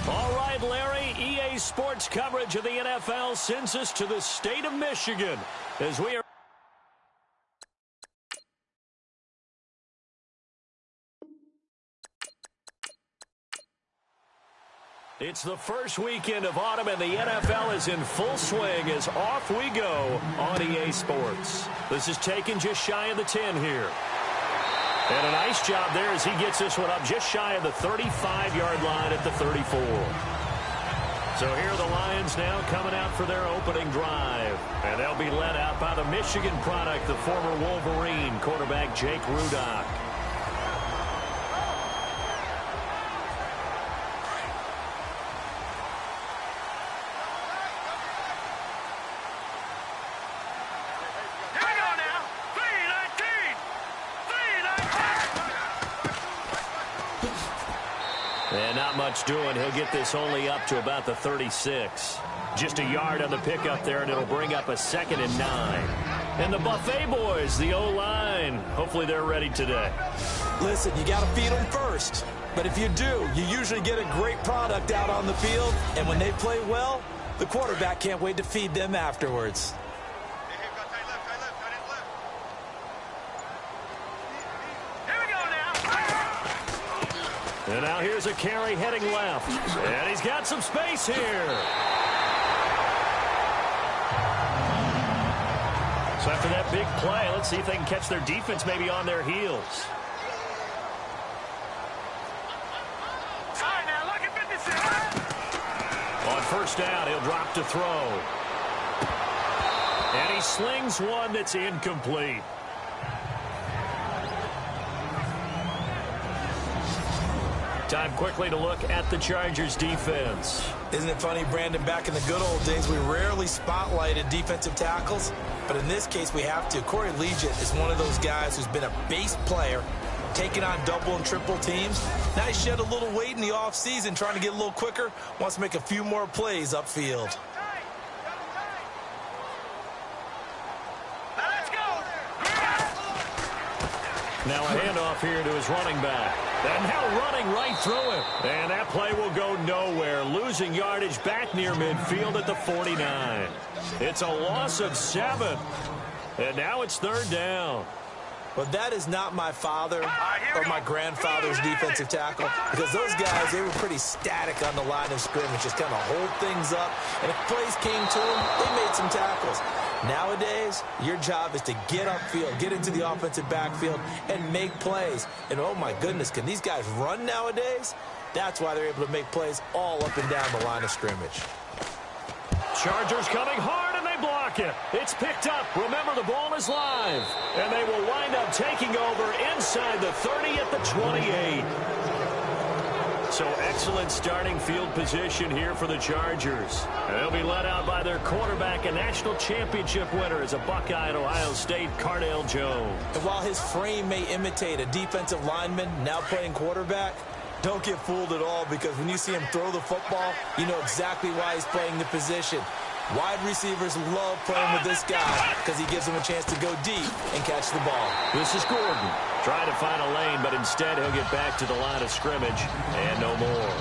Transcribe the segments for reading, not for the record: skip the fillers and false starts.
All right, Larry, EA Sports coverage of the NFL sends us to the state of Michigan as we are. It's the first weekend of autumn, and the NFL is in full swing as off we go on EA Sports. This is taken just shy of the 10 here. And a nice job there as he gets this one up just shy of the 35-yard line at the 34. So here are the Lions now coming out for their opening drive. And they'll be led out by the Michigan product, the former Wolverine quarterback Jake Rudock. And not much doing. He'll get this only up to about the 36. Just a yard on the pickup there, and it'll bring up a 2nd and 9. And the Buffet boys, the O-line, hopefully they're ready today. Listen, you got to feed them first. But if you do, you usually get a great product out on the field. And when they play well, the quarterback can't wait to feed them afterwards. And now here's a carry heading left. And he's got some space here. So after that big play, let's see if they can catch their defense maybe on their heels. On first down, he'll drop to throw. And he slings one that's incomplete. Time quickly to look at the Chargers defense. Isn't it funny, Brandon, back in the good old days, we rarely spotlighted defensive tackles, but in this case we have to. Corey Liuget is one of those guys who's been a base player, taking on double and triple teams. Now he shed a little weight in the offseason, trying to get a little quicker, wants to make a few more plays upfield. Now a handoff here to his running back. And now running right through him. And that play will go nowhere. Losing yardage back near midfield at the 49. It's a loss of 7. And now it's 3rd down. But that is not my father or my grandfather's defensive tackle, because those guys, they were pretty static on the line of scrimmage, just kind of hold things up. And if plays came to them, they made some tackles. Nowadays, your job is to get upfield, get into the offensive backfield, and make plays. And, oh, my goodness, can these guys run nowadays? That's why they're able to make plays all up and down the line of scrimmage. Chargers coming hard, and they block it. It's picked up. Remember, the ball is live. And they will wind up taking over inside the 30 at the 28. So excellent starting field position here for the Chargers. And they'll be led out by their quarterback, a national championship winner as a Buckeye at Ohio State, Cardale Jones. And while his frame may imitate a defensive lineman now playing quarterback, don't get fooled at all, because when you see him throw the football, you know exactly why he's playing the position. Wide receivers love playing with this guy because he gives them a chance to go deep and catch the ball. This is Gordon trying to find a lane, but instead he'll get back to the line of scrimmage and no more.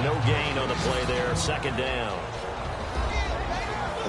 No gain on the play there, 2nd down.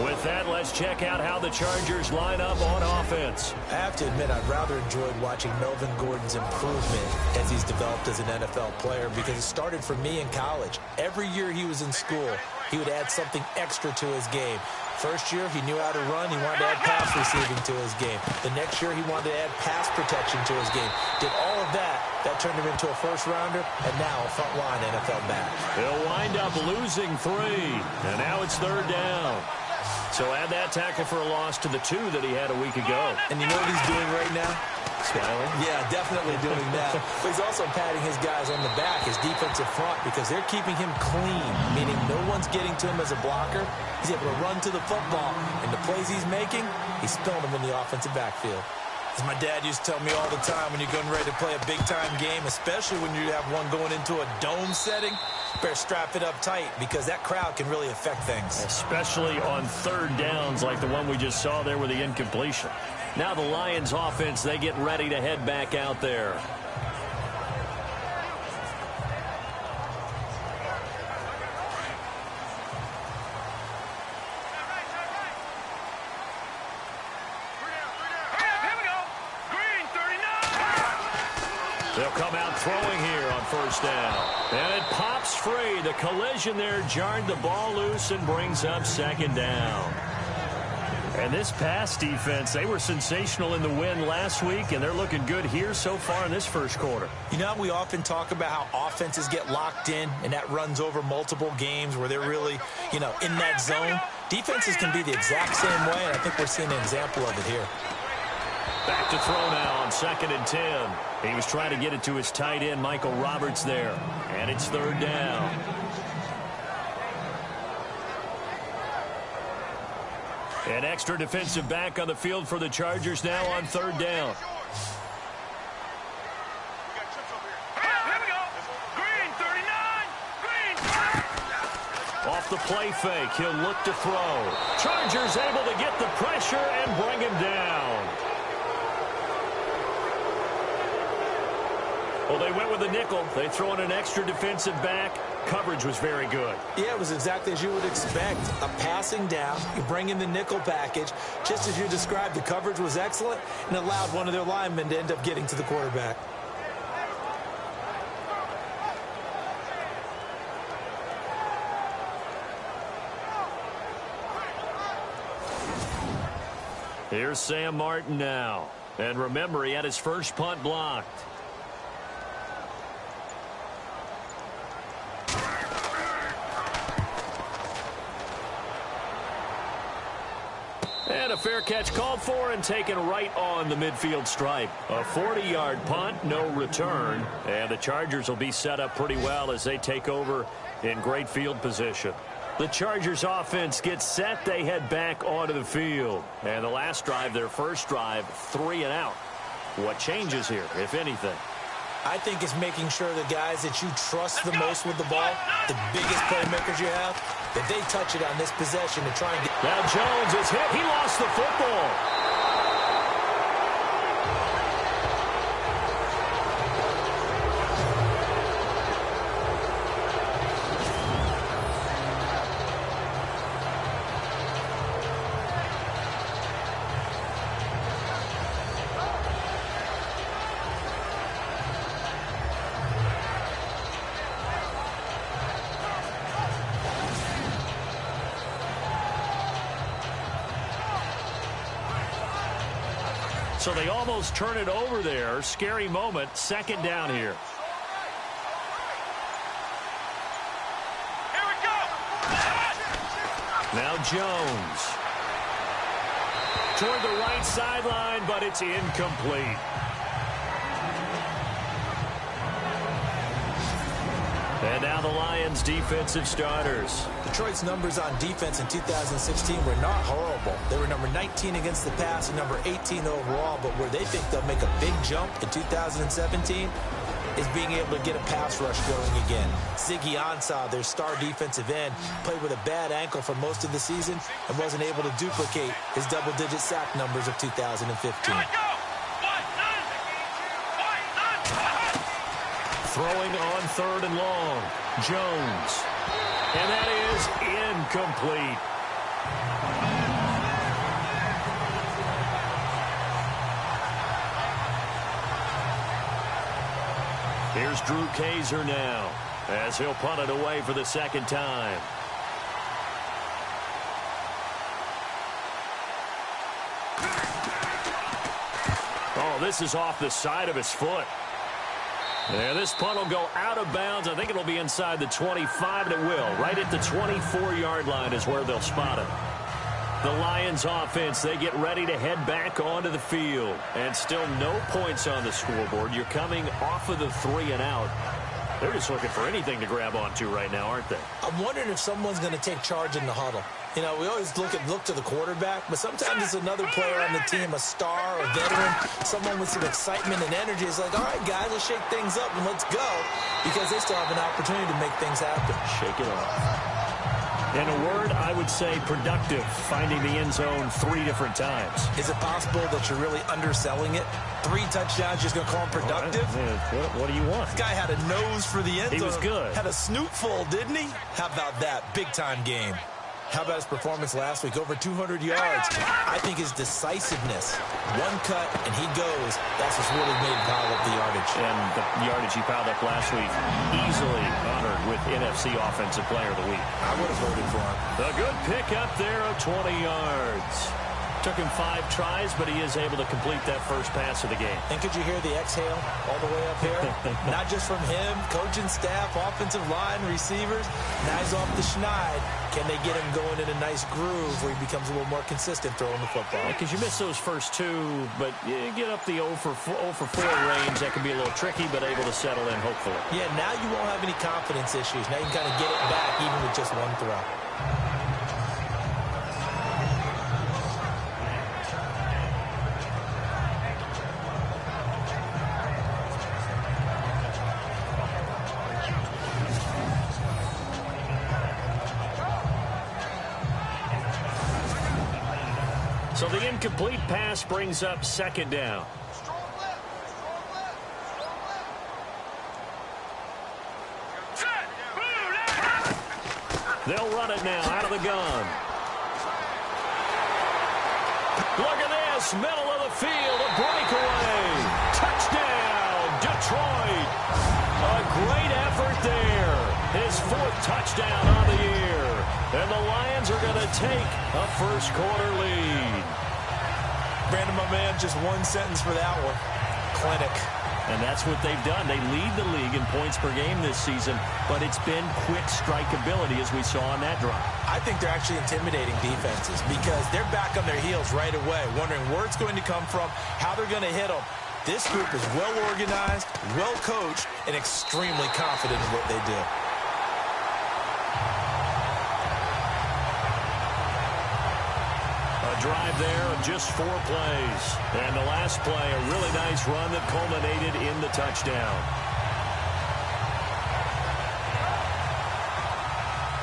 With that, let's check out how the Chargers line up on offense. I have to admit, I've rather enjoyed watching Melvin Gordon's improvement as he's developed as an NFL player, because it started for me in college. Every year he was in school, he would add something extra to his game. First year, he knew how to run. He wanted to add pass receiving to his game. The next year, he wanted to add pass protection to his game. Did all of that. That turned him into a first-rounder, and now a front-line NFL back. They'll wind up losing 3, and now it's 3rd down. So add that tackle for a loss to the 2 that he had a week ago. And you know what he's doing right now? Smiling? Yeah, definitely doing that. But he's also patting his guys on the back, his defensive front, because they're keeping him clean, meaning no one's getting to him as a blocker. He's able to run to the football, and the plays he's making, he's spilling them in the offensive backfield. As my dad used to tell me all the time, when you're getting ready to play a big-time game, especially when you have one going into a dome setting, you better strap it up tight, because that crowd can really affect things. Especially on 3rd downs like the one we just saw there with the incompletion. Now the Lions offense, they get ready to head back out there. They'll come out throwing here on first down. And it pops free. The collision there jarred the ball loose and brings up second down. And this pass defense, they were sensational in the win last week, and they're looking good here so far in this first quarter. You know, we often talk about how offenses get locked in, and that runs over multiple games where they're really, in that zone. Defenses can be the exact same way, and I think we're seeing an example of it here. Back to throw now on 2nd and 10. He was trying to get it to his tight end, Michael Roberts, there. And it's 3rd down. An extra defensive back on the field for the Chargers now on 3rd down. Off the play fake, he'll look to throw. Chargers able to get the pressure and bring him down. Well, they went with a nickel. They throw in an extra defensive back. Coverage was very good. Yeah, it was exactly as you would expect. A passing down. You bring in the nickel package. Just as you described, the coverage was excellent and allowed one of their linemen to end up getting to the quarterback. Here's Sam Martin now. And remember, he had his first punt blocked. And a fair catch called for and taken right on the midfield stripe. A 40-yard punt, no return. And the Chargers will be set up pretty well as they take over in great field position. The Chargers offense gets set. They head back onto the field. And the last drive, their first drive, 3 and out. What changes here, if anything? I think it's making sure the guys that you trust the most with the ball, the biggest playmakers you have, that they touch it on this possession to try and get... Now Jones is hit. He lost the football. So they almost turn it over there. Scary moment. 2nd down here. Here we go. Now Jones. Toward the right sideline, but it's incomplete. And now the Lions defensive starters. Detroit's numbers on defense in 2016 were not horrible. They were number 19 against the pass and number 18 overall, but where they think they'll make a big jump in 2017 is being able to get a pass rush going again. Ziggy Ansah, their star defensive end, played with a bad ankle for most of the season and wasn't able to duplicate his double-digit sack numbers of 2015. Throwing on 3rd and long. Jones. And that is incomplete. Here's Drew Kaiser now as he'll punt it away for the 2nd time. Oh, this is off the side of his foot. Yeah, this punt will go out of bounds. I think it'll be inside the 25, and it will. Right at the 24-yard line is where they'll spot it. The Lions offense, they get ready to head back onto the field. And still no points on the scoreboard. You're coming off of the 3 and out. They're just looking for anything to grab onto right now, aren't they? I'm wondering if someone's going to take charge in the huddle. You know, we always look to the quarterback, but sometimes it's another player on the team, a star, a veteran, someone with some excitement and energy. It's like, all right, guys, let's shake things up and let's go, because they still have an opportunity to make things happen. Shake it off. In a word, I would say productive, finding the end zone 3 different times. Is it possible that you're really underselling it? 3 touchdowns, just going to call him productive? Right. What do you want? This guy had a nose for the end zone. He was good. Had a snoot full, didn't he? How about that? Big-time game. How about his performance last week? Over 200 yards. I think his decisiveness, one cut and he goes, that's what's really made him pile up the yardage. And the yardage he piled up last week, easily honored with NFC Offensive Player of the Week. I would have voted for him. A good pickup there of 20 yards. Took him 5 tries, but he is able to complete that first pass of the game. And could you hear the exhale all the way up here? Not just from him, coaching staff, offensive line, receivers. Now he's off the schneid. Can they get him going in a nice groove where he becomes a little more consistent throwing the football? Because you miss those first 2, but you get up the 0 for 4 range. That can be a little tricky, but able to settle in, hopefully. Yeah, now you won't have any confidence issues. Now you can kind of get it back even with just one throw. So the incomplete pass brings up second down. They'll run it now out of the gun. Look at this, middle of the field, a breakaway. Touchdown, Detroit. A great effort there. His 4th touchdown on the year. And the Lions are going to take a first-quarter lead. Brandon, my man, just one sentence for that one. Clinic. And that's what they've done. They lead the league in points per game this season, but it's been quick strikeability as we saw on that drive. I think they're actually intimidating defenses because they're back on their heels right away, wondering where it's going to come from, how they're going to hit them. This group is well organized, well coached, and extremely confident in what they do. Drive there of just 4 plays. And the last play, a really nice run that culminated in the touchdown.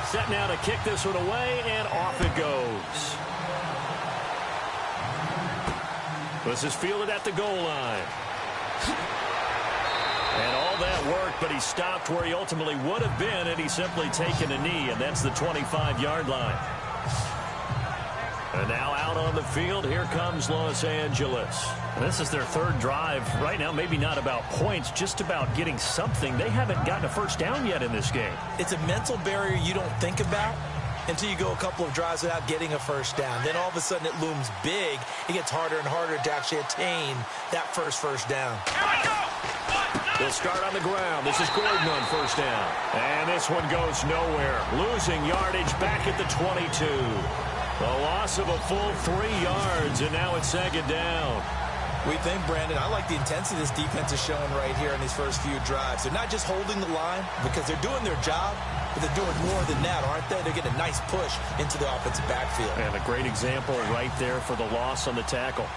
Set now to kick this one away, and off it goes. This is fielded at the goal line. And all that worked, but he stopped where he ultimately would have been had he simply taken a knee, and that's the 25-yard line. And now out on the field, here comes Los Angeles. And this is their 3rd drive. Right now, maybe not about points, just about getting something. They haven't gotten a first down yet in this game. It's a mental barrier you don't think about until you go a couple of drives without getting a first down. Then all of a sudden it looms big. It gets harder and harder to actually attain that first down. They'll start on the ground. This is Gordon on first down. And this one goes nowhere. Losing yardage back at the 22. The loss of a full 3 yards, and now it's second down. We think, Brandon, I like the intensity this defense is showing right here in these first few drives. They're not just holding the line because they're doing their job, but they're doing more than that, aren't they? They're getting a nice push into the offensive backfield. And a great example right there for the loss on the tackle.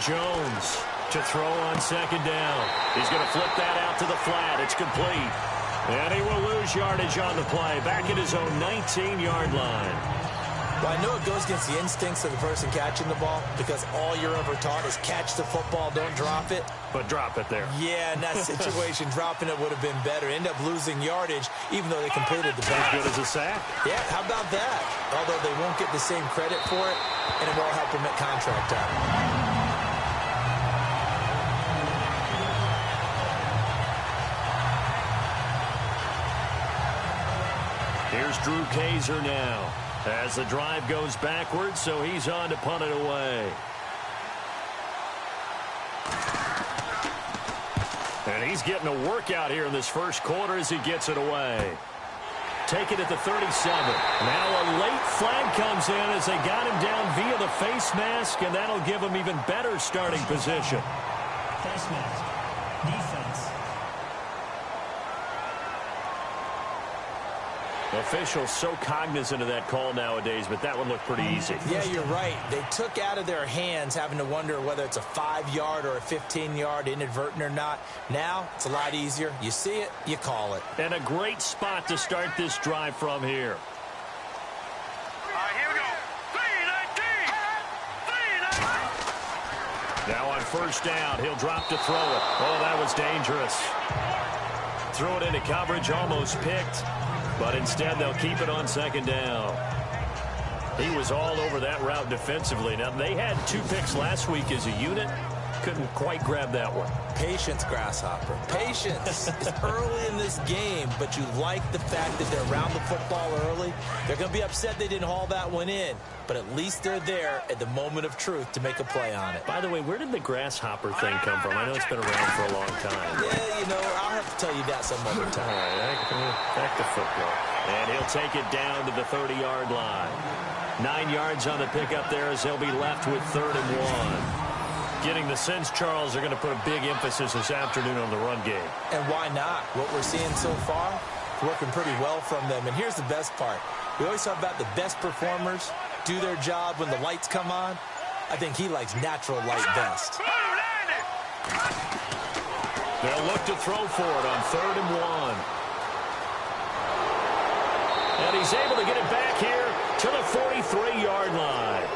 Jones to throw on second down. He's going to flip that out to the flat. It's complete. And he will lose yardage on the play. Back at his own 19-yard line. Well, I know it goes against the instincts of the person catching the ball because all you're ever taught is catch the football, don't drop it. But drop it there. Yeah, in that situation, dropping it would have been better. End up losing yardage even though they completed the pass. As good as a sack. Yeah, how about that? Although they won't get the same credit for it, and it won't help them at contract time. Here's Drew Kaiser now as the drive goes backwards, so he's on to punt it away. And he's getting a workout here in this first quarter as he gets it away. Take it at the 37. Now a late flag comes in as they got him down via the face mask, and that'll give him even better starting position. Face mask. Defense. Officials so cognizant of that call nowadays, but that one looked pretty easy. Yeah, you're right. They took out of their hands having to wonder whether it's a 5-yard or a 15-yard, inadvertent or not. Now, it's a lot easier. You see it, you call it. And a great spot to start this drive from here. Here we go. Now on first down, he'll drop to throw it. Oh, that was dangerous. Throw it into coverage, almost picked, but instead they'll keep it on second down. He was all over that route defensively. Now, they had 2 picks last week as a unit. Couldn't quite grab that one. Patience, Grasshopper. Patience. It's early in this game, but you like the fact that they're around the football early. They're going to be upset they didn't haul that one in, but at least they're there at the moment of truth to make a play on it. By the way, where did the grasshopper thing come from? I know it's been around for a long time. Yeah, you know, I'll have to tell you that some other time. All right, back to football. And he'll take it down to the 30-yard line. 9 yards on the pickup there as they'll be left with 3rd and 1. Getting the sense, Charles, are going to put a big emphasis this afternoon on the run game. And why not? What we're seeing so far, working pretty well from them. And here's the best part. We always talk about the best performers do their job when the lights come on. I think he likes natural light best. They'll look to throw for it on 3rd and 1. And he's able to get it back here to the 43-yard line.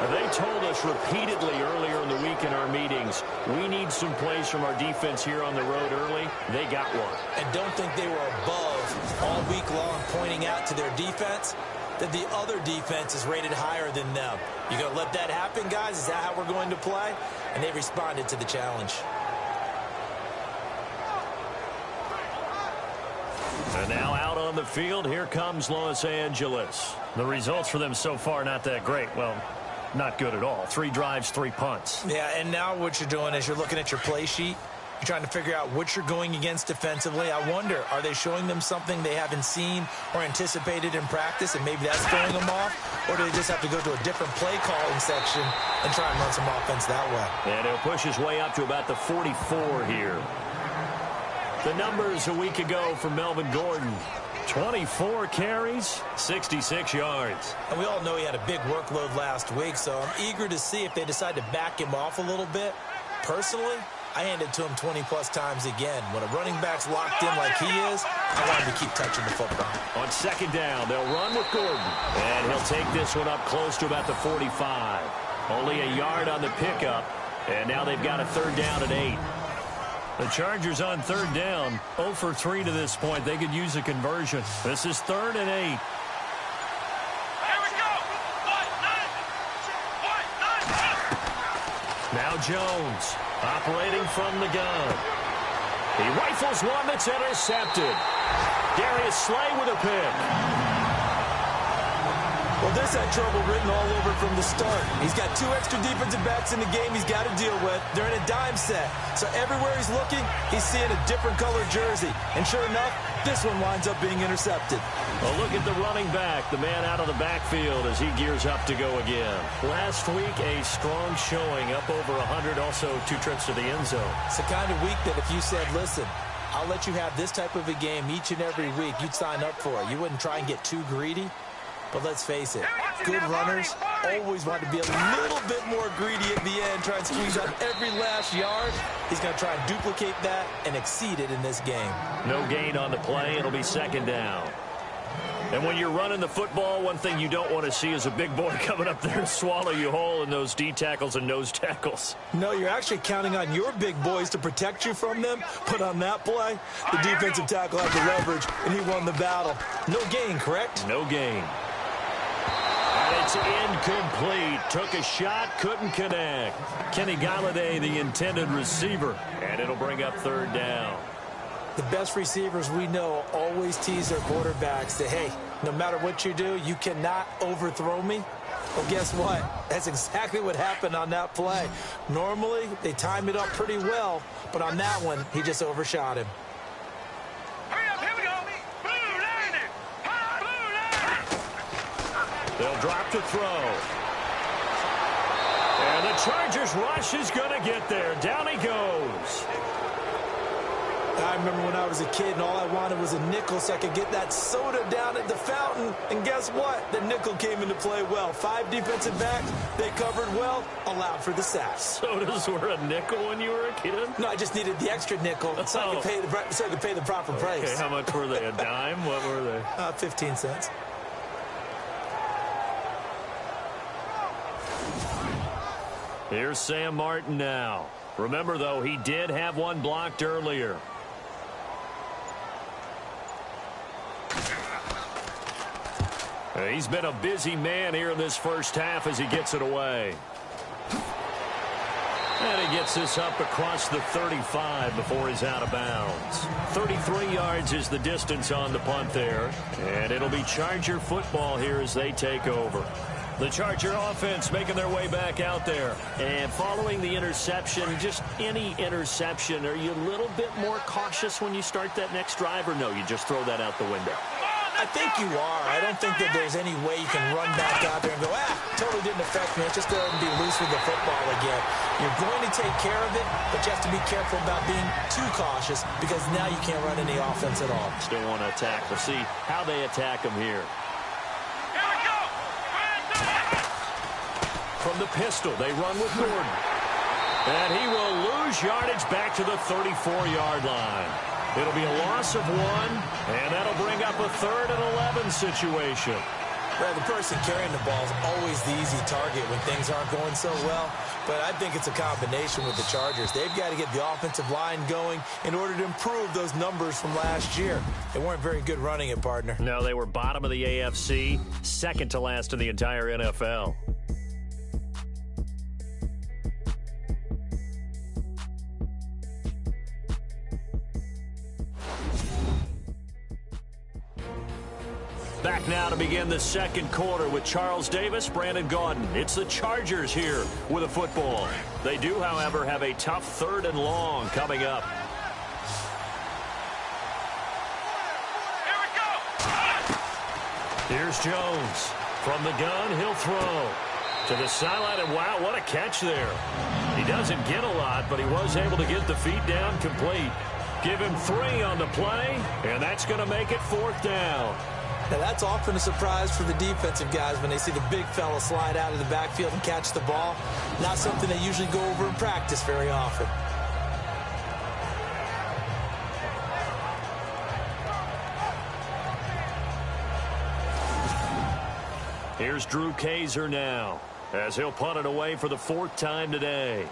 They told us repeatedly earlier in the week in our meetings, we need some plays from our defense here on the road early. They got one. And don't think they were above all week long pointing out to their defense that the other defense is rated higher than them. You going to let that happen, guys? Is that how we're going to play? And they responded to the challenge. And now out on the field, here comes Los Angeles. The results for them so far not that great. Well, not good at all. 3 drives, 3 punts. Yeah, and now what you're doing is you're looking at your play sheet. You're trying to figure out what you're going against defensively. I wonder, are they showing them something they haven't seen or anticipated in practice, and maybe that's throwing them off? Or do they just have to go to a different play calling section and try and run some offense that way? And he'll push his way up to about the 44 here. The numbers a week ago for Melvin Gordon. 24 carries, 66 yards. And we all know he had a big workload last week, so I'm eager to see if they decide to back him off a little bit. Personally, I hand it to him 20-plus times again. When a running back's locked in like he is, I want him to keep touching the football. On second down, they'll run with Gordon. And he'll take this one up close to about the 45. Only a yard on the pickup, and now they've got a 3rd down and 8. The Chargers on 3rd down, 0 for 3 to this point. They could use a conversion. This is 3rd and 8. Here we go. Now Jones operating from the gun. He rifles one that's intercepted. Darius Slay with a pick. Well, this had trouble written all over from the start. He's got 2 extra defensive backs in the game he's got to deal with. They're in a dime set. So everywhere he's looking, he's seeing a different color jersey. And sure enough, this one winds up being intercepted. Well, look at the running back, the man out of the backfield as he gears up to go again. Last week, a strong showing, up over 100, also 2 trips to the end zone. It's the kind of week that if you said, listen, I'll let you have this type of a game each and every week, you'd sign up for it. You wouldn't try and get too greedy. But let's face it, good runners always want to be a little bit more greedy at the end, try and squeeze out every last yard. He's going to try and duplicate that and exceed it in this game. No gain on the play. It'll be 2nd down. And when you're running the football, one thing you don't want to see is a big boy coming up there and swallow you whole in those D tackles and nose tackles. No, you're actually counting on your big boys to protect you from them. But on that play, the defensive tackle had the leverage, and he won the battle. No gain, correct? No gain. And it's incomplete. Took a shot, couldn't connect. Kenny Golladay, the intended receiver. And it'll bring up 3rd down. The best receivers we know always tease their quarterbacks that, hey, no matter what you do, you cannot overthrow me. Well, guess what? That's exactly what happened on that play. Normally, they time it up pretty well, but on that one, he just overshot him. They'll drop to throw. And the Chargers rush is going to get there. Down he goes. I remember when I was a kid and all I wanted was a nickel so I could get that soda down at the fountain. And guess what? The nickel came into play well. 5 defensive backs, they covered well, allowed for the sacks. Sodas were a nickel when you were a kid? No, I just needed the extra nickel so I could pay the proper price. Okay, how much were they? A dime? What were they? 15 cents. Here's Sam Martin now. Remember, though, he did have one blocked earlier. He's been a busy man here in this first half as he gets it away. And he gets this up across the 35 before he's out of bounds. 33 yards is the distance on the punt there. And it'll be Charger football here as they take over. The Charger offense making their way back out there. And following the interception, just any interception, are you a little bit more cautious when you start that next drive, or no, you just throw that out the window? I think you are. I don't think that there's any way you can run back out there and go, totally didn't affect me. Just go ahead and be loose with the football again. You're going to take care of it, but you have to be careful about being too cautious because now you can't run any offense at all. Still want to attack. We'll see how they attack them here. From the pistol, they run with Gordon. And he will lose yardage back to the 34-yard line. It'll be a loss of 1, and that'll bring up a 3rd and 11 situation. Well, the person carrying the ball is always the easy target when things aren't going so well. But I think it's a combination with the Chargers. They've got to get the offensive line going in order to improve those numbers from last year. They weren't very good running it, partner. No, they were bottom of the AFC, second to last in the entire NFL. Back now to begin the second quarter with Charles Davis, Brandon Gaudin. It's the Chargers here with a football. They do, however, have a tough 3rd and long coming up. Here we go. Here's Jones. From the gun, he'll throw to the sideline, and wow, what a catch there. He doesn't get a lot, but he was able to get the feet down complete. Give him 3 on the play, and that's going to make it 4th down. Now, that's often a surprise for the defensive guys when they see the big fella slide out of the backfield and catch the ball. Not something they usually go over in practice very often. Here's Drew Kaiser now, as he'll punt it away for the 4th time today.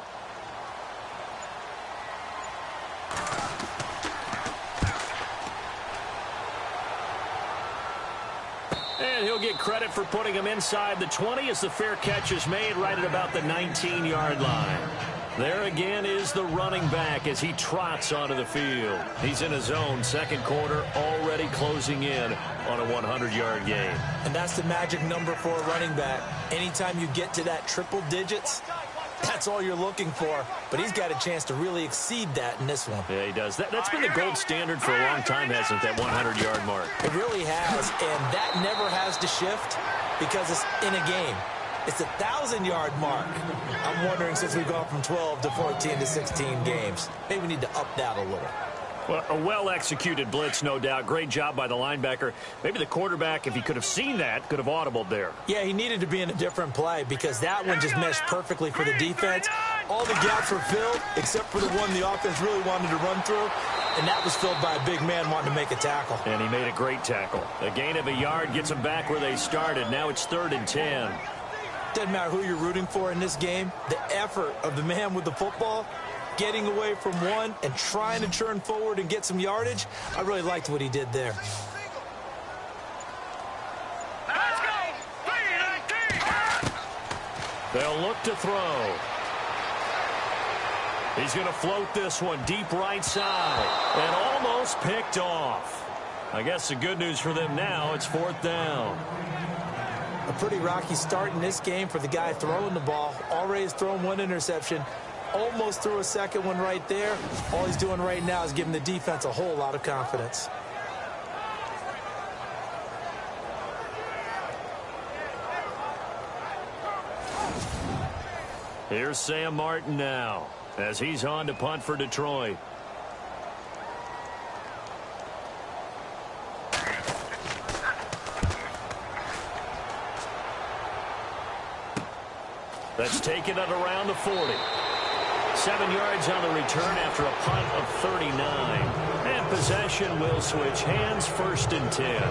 And he'll get credit for putting him inside the 20 as the fair catch is made right at about the 19-yard line. There again is the running back as he trots onto the field. He's in his own second quarter, already closing in on a 100-yard game. And that's the magic number for a running back. Anytime you get to that triple digits, that's all you're looking for. But he's got a chance to really exceed that in this one. Yeah, he does. That's been the gold standard for a long time, hasn't it, that 100-yard mark? It really has, and that never has to shift because it's in a game. It's a 1,000-yard mark. I'm wondering, since we've gone from 12 to 14 to 16 games, maybe we need to up that a little. Well, a well-executed blitz, no doubt. Great job by the linebacker. Maybe the quarterback, if he could have seen that, could have audibled there. Yeah, he needed to be in a different play because that one just meshed perfectly for the defense. All the gaps were filled except for the one the offense really wanted to run through, and that was filled by a big man wanting to make a tackle. And he made a great tackle. A gain of a yard gets them back where they started. Now it's 3rd and 10. Doesn't matter who you're rooting for in this game. The effort of the man with the football, getting away from one and trying to turn forward and get some yardage, I really liked what he did there. Let's go. 3-19. They'll look to throw. He's going to float this one deep right side and almost picked off. I guess the good news for them now, it's 4th down. A pretty rocky start in this game for the guy throwing the ball. Already has thrown one interception. Almost threw a second one right there. All he's doing right now is giving the defense a whole lot of confidence. Here's Sam Martin now as he's on to punt for Detroit. That's taken at around the 40. 7 yards on the return after a punt of 39. And possession will switch hands, 1st and 10.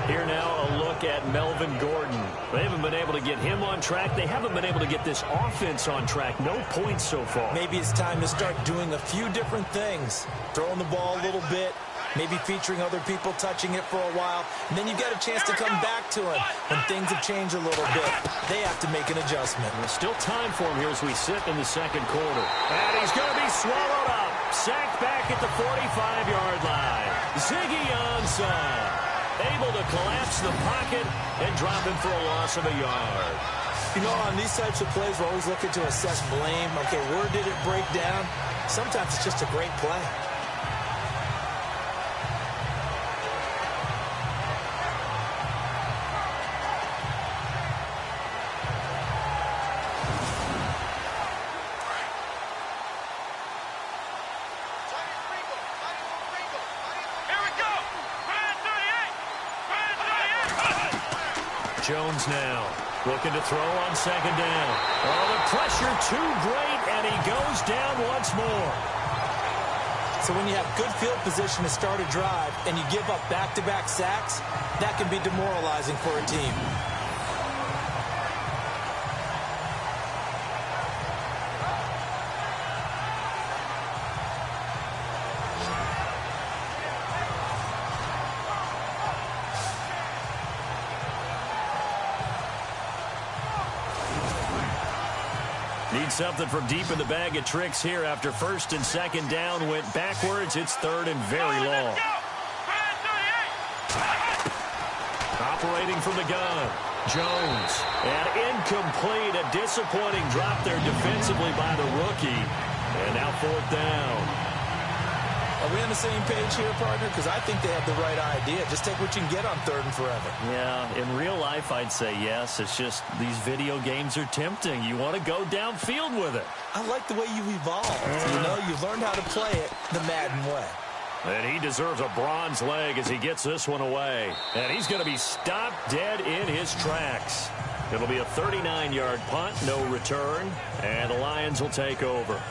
Here now, a look at Melvin Gordon. They haven't been able to get him on track. They haven't been able to get this offense on track. No points so far. Maybe it's time to start doing a few different things. Throwing the ball a little bit, maybe featuring other people touching it for a while, and then you get a chance to come back to him when things have changed a little bit. They have to make an adjustment. There's still time for him here as we sit in the second quarter. And he's going to be swallowed up. Sacked back at the 45-yard line. Ziggy Ansah able to collapse the pocket and drop him for a loss of a yard. You know, on these types of plays, we're always looking to assess blame. Okay, where did it break down? Sometimes it's just a great play. Jones now looking to throw on second down. Oh, the pressure too great, and he goes down once more. So when you have good field position to start a drive and you give up back-to-back sacks, that can be demoralizing for a team. Need something from deep in the bag of tricks here after first and second down went backwards. It's third and very long. Operating from the gun, Jones. And incomplete, a disappointing drop there defensively by the rookie. And now fourth down. Are we on the same page here, partner? Because I think they have the right idea. Just take what you can get on third and forever. Yeah, in real life, I'd say yes. It's just these video games are tempting. You want to go downfield with it. I like the way you've evolved. You know, you've learned how to play it the Madden way. And he deserves a bronze leg as he gets this one away. And he's going to be stopped dead in his tracks. It'll be a 39-yard punt, no return, and the Lions will take over.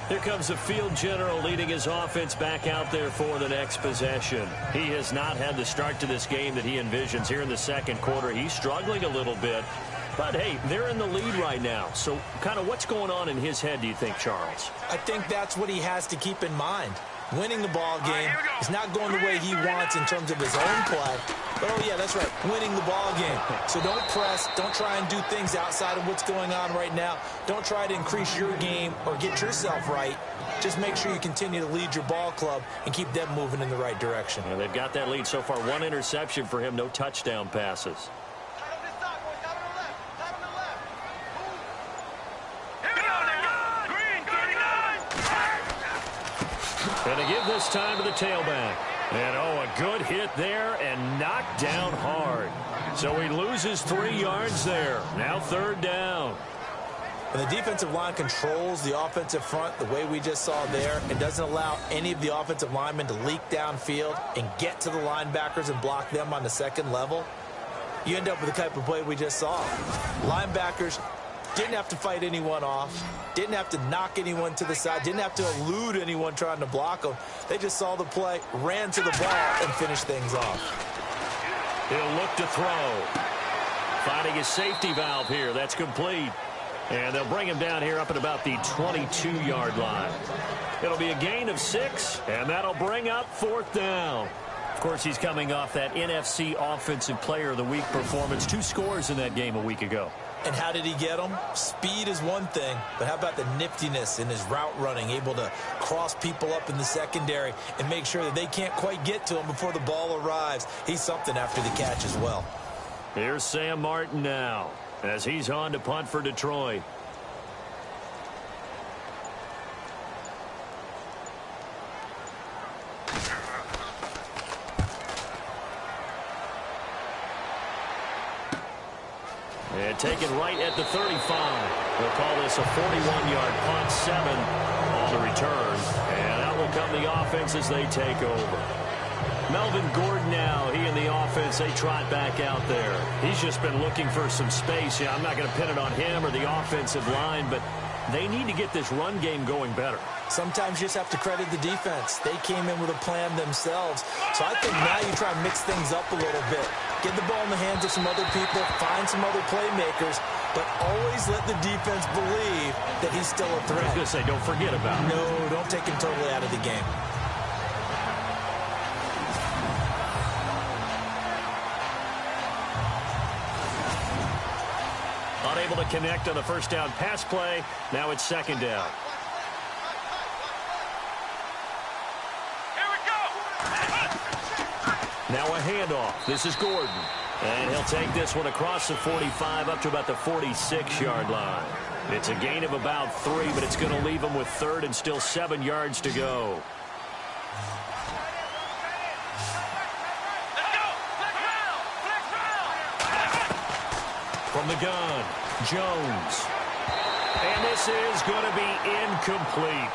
Here comes the field general leading his offense back out there for the next possession. He has not had the start to this game that he envisions here in the second quarter. He's struggling a little bit. But, hey, they're in the lead right now. So kind of what's going on in his head, do you think, Charles? I think that's what he has to keep in mind. Winning the ball game is not going the way he wants in terms of his own play. But, oh, yeah, that's right, winning the ball game. So don't press. Don't try and do things outside of what's going on right now. Don't try to increase your game or get yourself right. Just make sure you continue to lead your ball club and keep them moving in the right direction. And they've got that lead so far. One interception for him, no touchdown passes. And to give this time to the tailback. And, oh, a good hit there and knocked down hard. So he loses 3 yards there. Now third down. When the defensive line controls the offensive front the way we just saw there and doesn't allow any of the offensive linemen to leak downfield and get to the linebackers and block them on the second level, you end up with the type of play we just saw. Linebackers didn't have to fight anyone off, didn't have to knock anyone to the side, didn't have to elude anyone trying to block them. They just saw the play, ran to the ball, and finished things off. He'll look to throw. Finding his safety valve here. That's complete. And they'll bring him down here up at about the 22-yard line. It'll be a gain of 6, and that'll bring up fourth down. Of course, he's coming off that NFC Offensive Player of the Week performance. 2 scores in that game a week ago. And how did he get them? Speed is one thing, but how about the niftiness in his route running, able to cross people up in the secondary and make sure that they can't quite get to him before the ball arrives. He's something after the catch as well. Here's Sam Martin now as he's on to punt for Detroit. And taken right at the 35. They'll call this a 41-yard punt, 7 on the return. And out will come the offense as they take over. Melvin Gordon now, he and the offense, they trot back out there. He's just been looking for some space. Yeah, I'm not going to pin it on him or the offensive line, but they need to get this run game going better. Sometimes you just have to credit the defense. They came in with a plan themselves. So I think now you try to mix things up a little bit. Get the ball in the hands of some other people, find some other playmakers, but always let the defense believe that he's still a threat. I was going to say, don't forget about it. No, don't take him totally out of the game. Unable to connect on the first down pass play. Now it's second down. Here we go. Now a handoff. This is Gordon. And he'll take this one across the 45 up to about the 46-yard line. It's a gain of about 3, but it's going to leave him with third and still 7 yards to go. Let's go. Flex round. Flex round. From the gun, Jones. And this is going to be incomplete.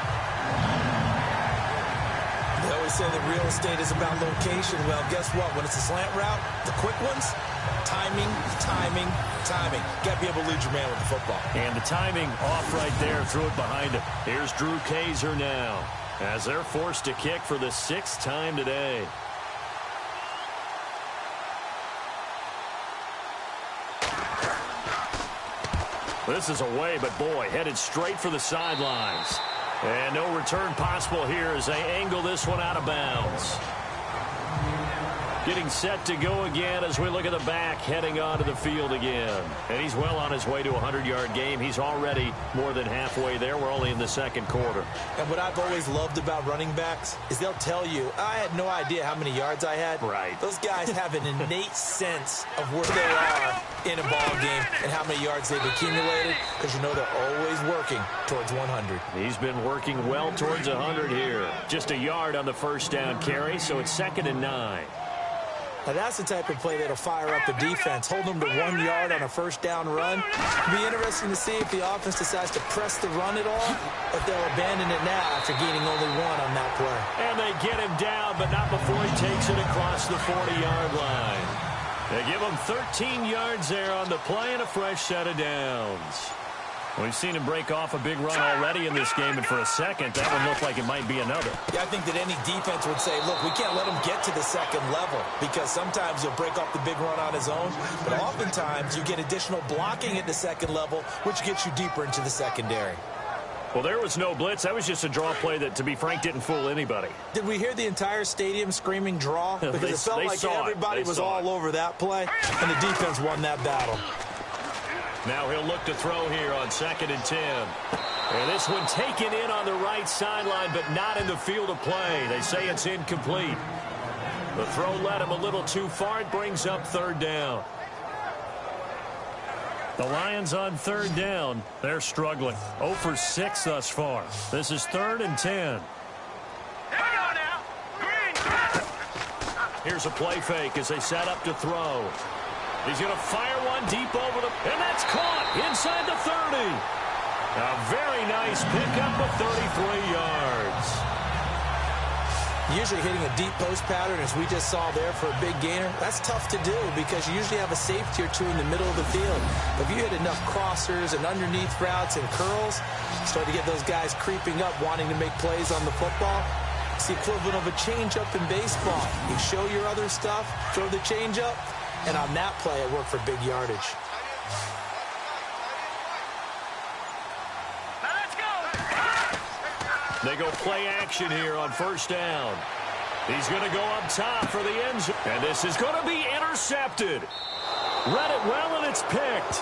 They always say that real estate is about location. Well, guess what? When it's a slant route, the quick ones, timing, timing, timing. Got to be able to lead your man with the football. And the timing off right there. Threw it behind him. Here's Drew Kaiser now as they're forced to kick for the 6th time today. This is away, but boy, headed straight for the sidelines. And no return possible here as they angle this one out of bounds. Getting set to go again as we look at the back, heading onto the field again. And he's well on his way to a 100-yard game. He's already more than halfway there. We're only in the second quarter. And what I've always loved about running backs is they'll tell you, I had no idea how many yards I had. Right. Those guys have an innate sense of where they are in a ball game and how many yards they've accumulated, because you know they're always working towards 100. He's been working well towards 100 here. Just a yard on the first down carry, so it's 2nd and 9. Now that's the type of play that'll fire up the defense. Hold them to 1 yard on a first down run. It'll be interesting to see if the offense decides to press the run at all, if they'll abandon it now after gaining only 1 on that play. And they get him down, but not before he takes it across the 40-yard line. They give him 13 yards there on the play and a fresh set of downs. We've seen him break off a big run already in this game, and for a second, that one looked like it might be another. Yeah, I think that any defense would say, look, we can't let him get to the second level, because sometimes he'll break off the big run on his own, but oftentimes you get additional blocking at the second level, which gets you deeper into the secondary. Well, there was no blitz. That was just a draw play that, to be frank, didn't fool anybody. Did we hear the entire stadium screaming draw? Because it felt like everybody was all over that play, and the defense won that battle. Now he'll look to throw here on 2nd and 10. And this one taken in on the right sideline, but not in the field of play. They say it's incomplete. The throw led him a little too far. It brings up 3rd down. The Lions on 3rd down. They're struggling. 0 for 6 thus far. This is 3rd and 10. Here we go now. Green. Here's a play fake as they set up to throw. He's going to fire one deep over the... And that's caught inside the 30. A very nice pickup of 33 yards. Usually hitting a deep post pattern, as we just saw there for a big gainer, that's tough to do because you usually have a safety or two in the middle of the field. But if you hit enough crossers and underneath routes and curls, start to get those guys creeping up, wanting to make plays on the football. It's the equivalent of a changeup in baseball. You show your other stuff, throw the changeup, and on that play, it worked for big yardage. Now let's go. They go play action here on 1st down. He's going to go up top for the end zone. And this is going to be intercepted. Read it well, and it's picked.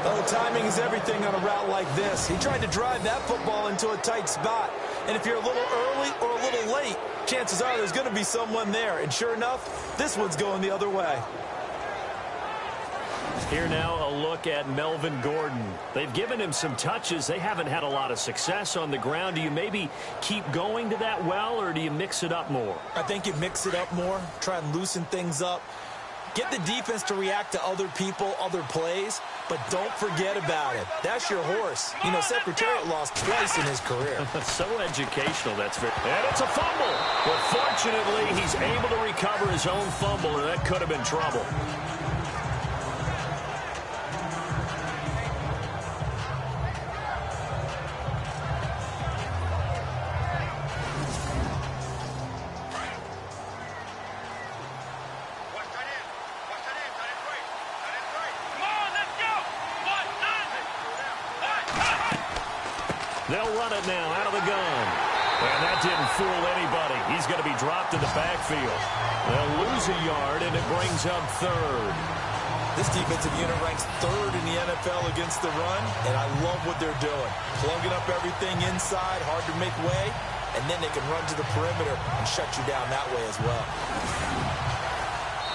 Oh, timing is everything on a route like this. He tried to drive that football into a tight spot. And if you're a little early or a little late, chances are there's going to be someone there. And sure enough, this one's going the other way. Here now a look at Melvin Gordon. They've given him some touches. They haven't had a lot of success on the ground. Do you maybe keep going to that well, or do you mix it up more? I think you mix it up more, try and loosen things up. Get the defense to react to other people, other plays, but don't forget about it. That's your horse. You know, Secretariat lost twice in his career. So educational, that's fair. And it's a fumble. But fortunately, he's able to recover his own fumble, and that could have been trouble. They'll run it now out of the gun. And that didn't fool anybody. He's going to be dropped in the backfield. They'll lose a yard, and it brings up third. This defensive unit ranks third in the NFL against the run, and I love what they're doing. Plugging up everything inside, hard to make way, and then they can run to the perimeter and shut you down that way as well.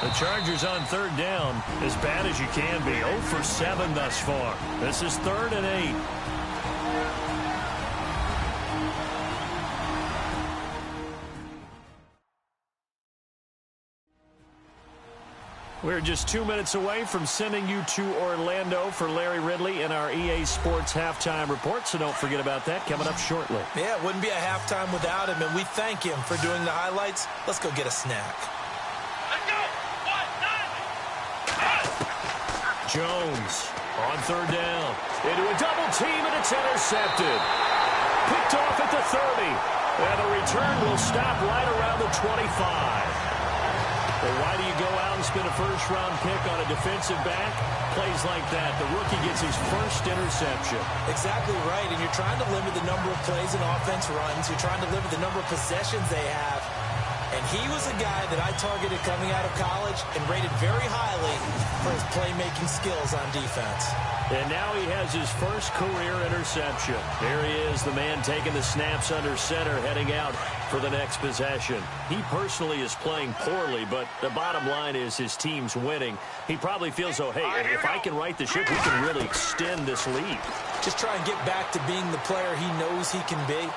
The Chargers on third down, as bad as you can be. 0 for 7 thus far. This is 3rd and 8. We're just 2 minutes away from sending you to Orlando for Larry Ridley and our EA Sports Halftime Report, so don't forget about that coming up shortly. Yeah, it wouldn't be a halftime without him, and we thank him for doing the highlights. Let's go get a snack. Let's go. Jones on third down. Into a double team, and it's intercepted. Picked off at the 30. And the return will stop right around the 25. Well, why do you go out and spend a first-round pick on a defensive back? Plays like that. The rookie gets his first interception. Exactly right, and you're trying to limit the number of plays and offense runs. You're trying to limit the number of possessions they have. And he was a guy that I targeted coming out of college and rated very highly for his playmaking skills on defense. And now he has his first career interception. There he is, the man taking the snaps under center, heading out for the next possession. He personally is playing poorly, but the bottom line is his team's winning. He probably feels, oh, hey, if I can right the ship, we can really extend this lead. Just try and get back to being the player he knows he can be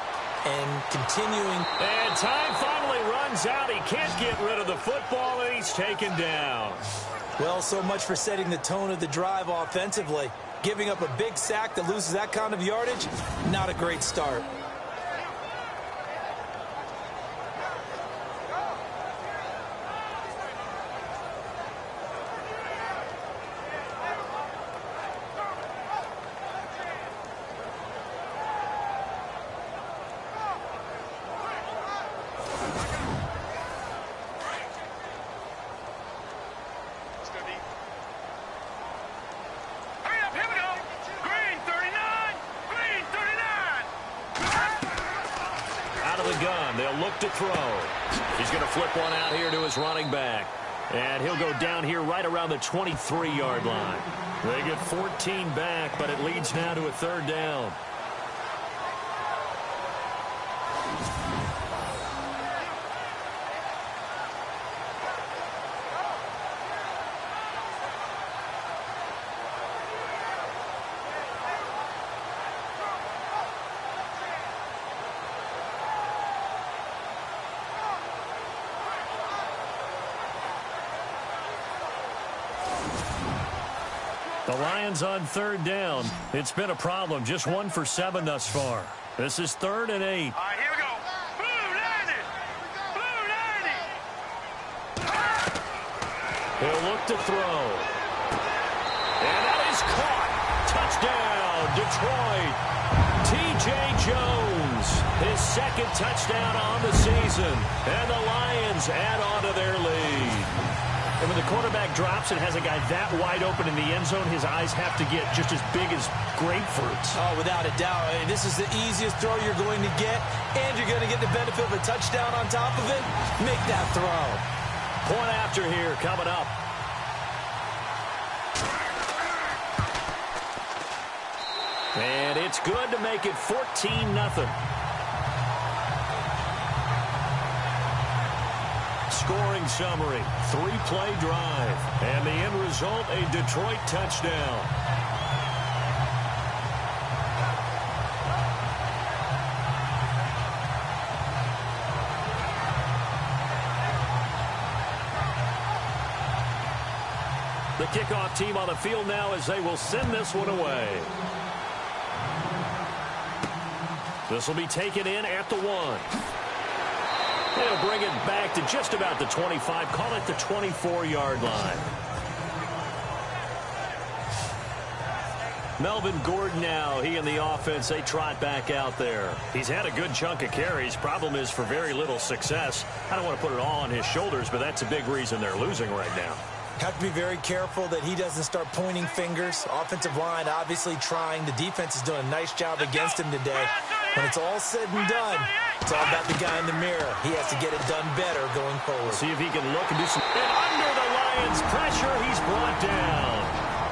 and continuing. And time finally runs out. He can't get rid of the football, and he's taken down. Well, so much for setting the tone of the drive offensively. Giving up a big sack that loses that kind of yardage, not a great start. They'll look to throw. He's going to flip one out here to his running back. And he'll go down here right around the 23-yard line. They get 14 back, but it leads now to a third down. The Lions on third down. It's been a problem. Just 1 for 7 thus far. This is 3rd and 8. All right, here we go. Blue 90. Blue 90. He'll look to throw. And that is caught. Touchdown, Detroit. T.J. Jones, his second touchdown on the season. And the Lions add on to their lead. And when the quarterback drops and has a guy that wide open in the end zone, his eyes have to get just as big as grapefruits. Oh, without a doubt. I mean, this is the easiest throw you're going to get, and you're going to get the benefit of a touchdown on top of it. Make that throw. Point after here coming up. And it's good to make it 14-0. Scoring summary, 3-play drive, and the end result, a Detroit touchdown. The kickoff team on the field now as they will send this one away. This will be taken in at the 1. They'll bring it back to just about the 25. Call it the 24-yard line. Melvin Gordon now, he and the offense, they trot back out there. He's had a good chunk of carries. Problem is for very little success. I don't want to put it all on his shoulders, but that's a big reason they're losing right now. Have to be very careful that he doesn't start pointing fingers. Offensive line obviously trying. The defense is doing a nice job against him today. When it's all said and done, it's all about the guy in the mirror. He has to get it done better going forward. See if he can look and do some... And under the Lions' pressure, he's brought down.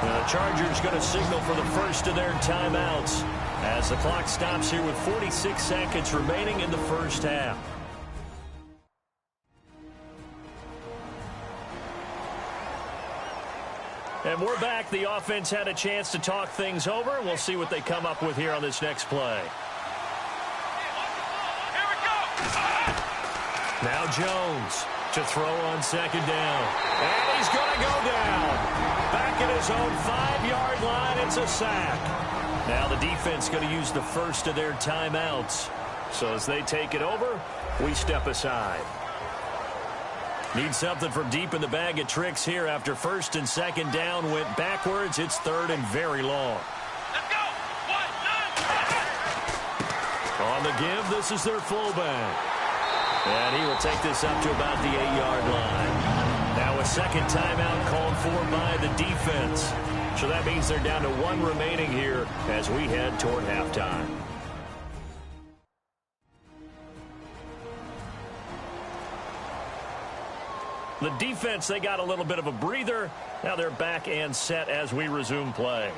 The Chargers going to signal for the first of their timeouts as the clock stops here with 46 seconds remaining in the first half. And we're back. The offense had a chance to talk things over. We'll see what they come up with here on this next play. Here we go. Now Jones to throw on second down. And he's going to go down. Back at his own 5-yard line, it's a sack. Now the defense going to use the first of their timeouts. So as they take it over, we step aside. Need something from deep in the bag of tricks here after first and second down went backwards. It's third and very long. Let's go. 1, 9. On the give, this is their fullback. And he will take this up to about the 8-yard line. Now a second timeout called for by the defense. So that means they're down to 1 remaining here as we head toward halftime. The defense, they got a little bit of a breather. Now they're back and set as we resume play.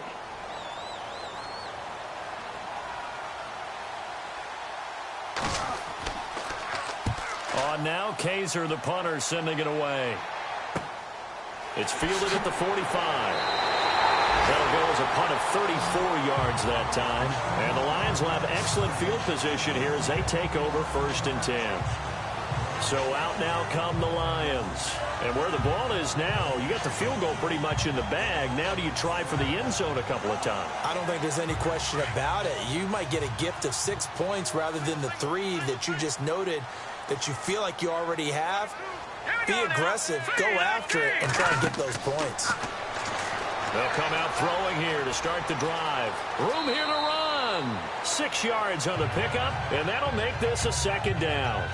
On now, Kaiser, the punter, sending it away. It's fielded at the 45. That'll go as a punt of 34 yards that time. And the Lions will have excellent field position here as they take over first and 10. So out now come the Lions. And where the ball is now, you got the field goal pretty much in the bag. Now do you try for the end zone a couple of times? I don't think there's any question about it. You might get a gift of 6 points rather than the 3 that you just noted that you feel like you already have. Be aggressive, go after it, and try and get those points. They'll come out throwing here to start the drive. Room here to run. 6 yards on the pickup, and that'll make this a second down.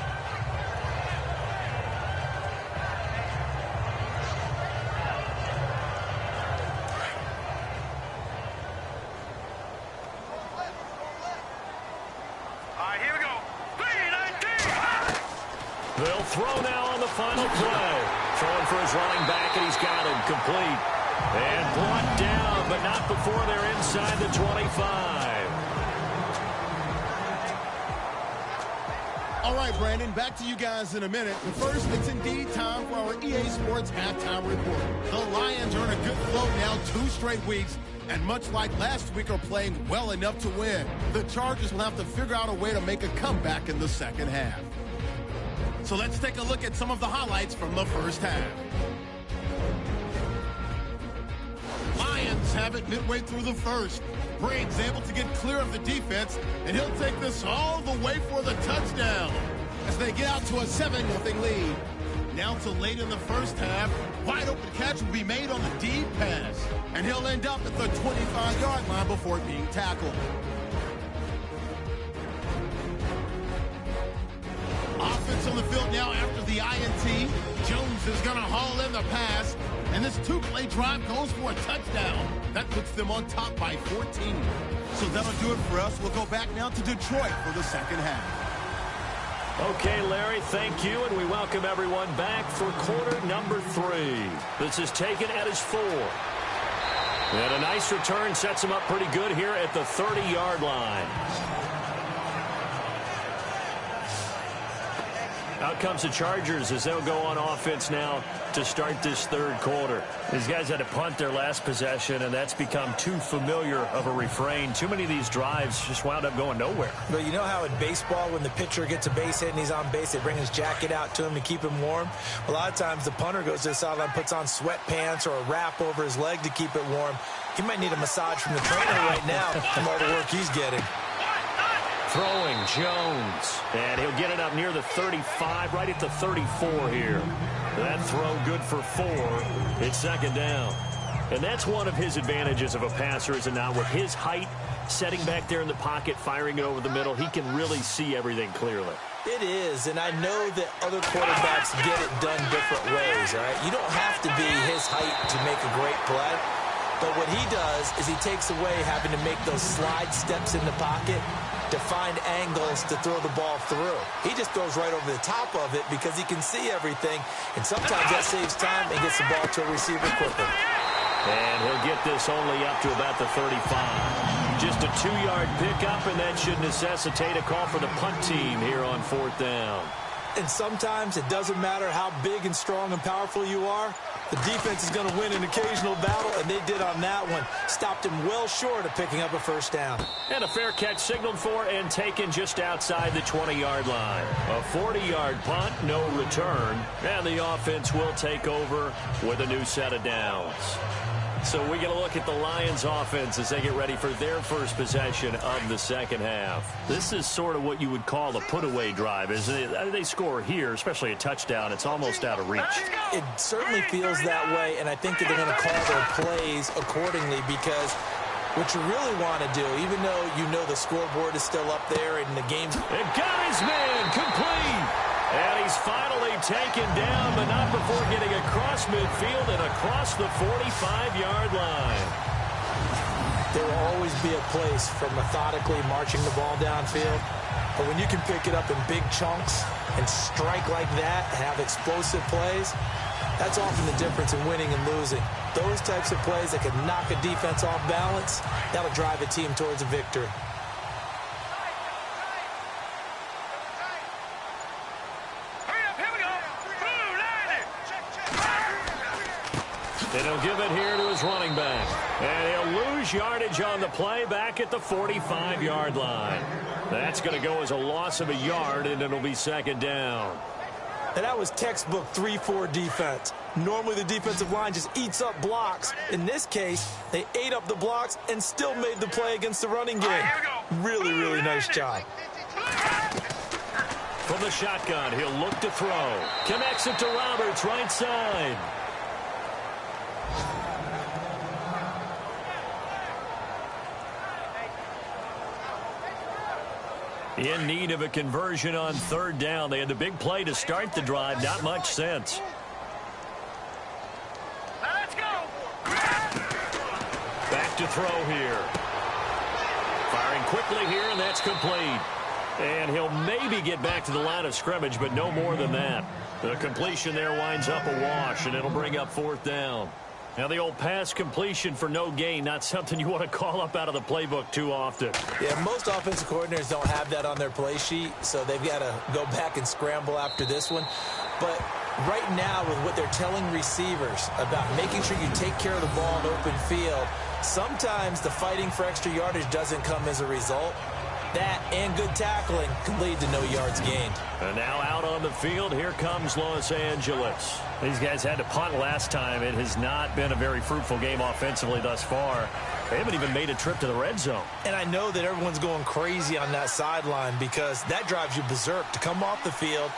They'll throw now on the final play. Throwing for his running back, and he's got him complete. And brought down, but not before they're inside the 25. All right, Brandon, back to you guys in a minute. But first, it's indeed time for our EA Sports Halftime Report. The Lions are in a good flow now 2 straight weeks, and much like last week, are playing well enough to win. The Chargers will have to figure out a way to make a comeback in the second half. So let's take a look at some of the highlights from the first half. Lions have it midway through the first. Braid's able to get clear of the defense, and he'll take this all the way for the touchdown as they get out to a 7-0 lead. Now to late in the first half, wide open catch will be made on the deep pass, and he'll end up at the 25-yard line before being tackled. Offense on the field now after the INT. Jones is going to haul in the pass, and this 2-play drive goes for a touchdown. That puts them on top by 14. So that'll do it for us. We'll go back now to Detroit for the second half. Okay, Larry, thank you, and we welcome everyone back for quarter number 3. This is taken at his 4. And a nice return sets him up pretty good here at the 30-yard line. Out comes the Chargers as they'll go on offense now to start this third quarter. These guys had to punt their last possession, and that's become too familiar of a refrain. Too many of these drives just wound up going nowhere. But you know how in baseball, when the pitcher gets a base hit and he's on base, they bring his jacket out to him to keep him warm? A lot of times the punter goes to the sideline, puts on sweatpants or a wrap over his leg to keep it warm. He might need a massage from the trainer right now from all the work he's getting. Throwing Jones, and he'll get it up near the 35, right at the 34 here. That throw good for 4. It's second down. And that's one of his advantages of a passer, is it not? With his height, setting back there in the pocket, firing it over the middle. He can really see everything clearly. It is, and I know that other quarterbacks get it done different ways, all right? You don't have to be his height to make a great play, but what he does is he takes away having to make those slide steps in the pocket to find angles to throw the ball through. He just throws right over the top of it because he can see everything, and sometimes that saves time and gets the ball to a receiver quicker. And he'll get this only up to about the 35. Just a 2-yard pickup, and that should necessitate a call for the punt team here on 4th down. And sometimes it doesn't matter how big and strong and powerful you are. The defense is going to win an occasional battle, and they did on that one. Stopped him well short of picking up a first down. And a fair catch signaled for and taken just outside the 20-yard line. A 40-yard punt, no return, and the offense will take over with a new set of downs. So we get a look at the Lions offense as they get ready for their first possession of the second half. This is sort of what you would call a put-away drive, isn't it? They score here, especially a touchdown. It's almost out of reach. It certainly feels that way, and I think that they're going to call their plays accordingly because what you really want to do, even though you know the scoreboard is still up there and the game's... It got his man complete. And he's finally taken down, but not before getting across midfield and across the 45-yard line. There will always be a place for methodically marching the ball downfield. But when you can pick it up in big chunks and strike like that, have explosive plays, that's often the difference in winning and losing. Those types of plays that can knock a defense off balance, that'll drive a team towards a victory. And he'll give it here to his running back. And he'll lose yardage on the play back at the 45-yard line. That's going to go as a loss of a yard, and it'll be second down. And that was textbook 3-4 defense. Normally the defensive line just eats up blocks. In this case, they ate up the blocks and still made the play against the running game. Really, really nice job. From the shotgun, he'll look to throw. Connects it to Roberts, right side. In need of a conversion on 3rd down. They had the big play to start the drive. Not much sense. Let's go. Back to throw here. Firing quickly here, and that's complete. And he'll maybe get back to the line of scrimmage, but no more than that. The completion there winds up a wash, and it'll bring up 4th down. Now, the old pass completion for no gain, not something you want to call up out of the playbook too often. Yeah, most offensive coordinators don't have that on their play sheet, so they've got to go back and scramble after this one. But right now, with what they're telling receivers about making sure you take care of the ball in open field, sometimes the fighting for extra yardage doesn't come as a result. That and good tackling can lead to no yards gained. And now out on the field, here comes Los Angeles. These guys had to punt last time. It has not been a very fruitful game offensively thus far. They haven't even made a trip to the red zone. And I know that everyone's going crazy on that sideline because that drives you berserk to come off the field,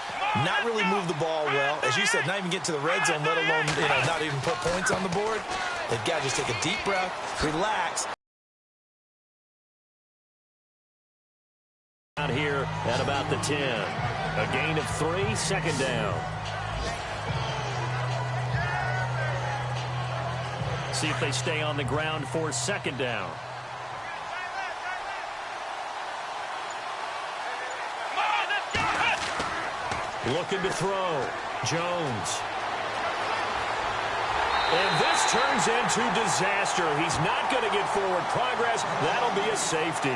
not really move the ball well. As you said, not even get to the red zone, let alone, not even put points on the board. They've got to just take a deep breath, relax. Out here at about the 10. A gain of 3, second down. See if they stay on the ground for second down. Looking to throw. Jones. And this turns into disaster. He's not going to get forward progress. That'll be a safety.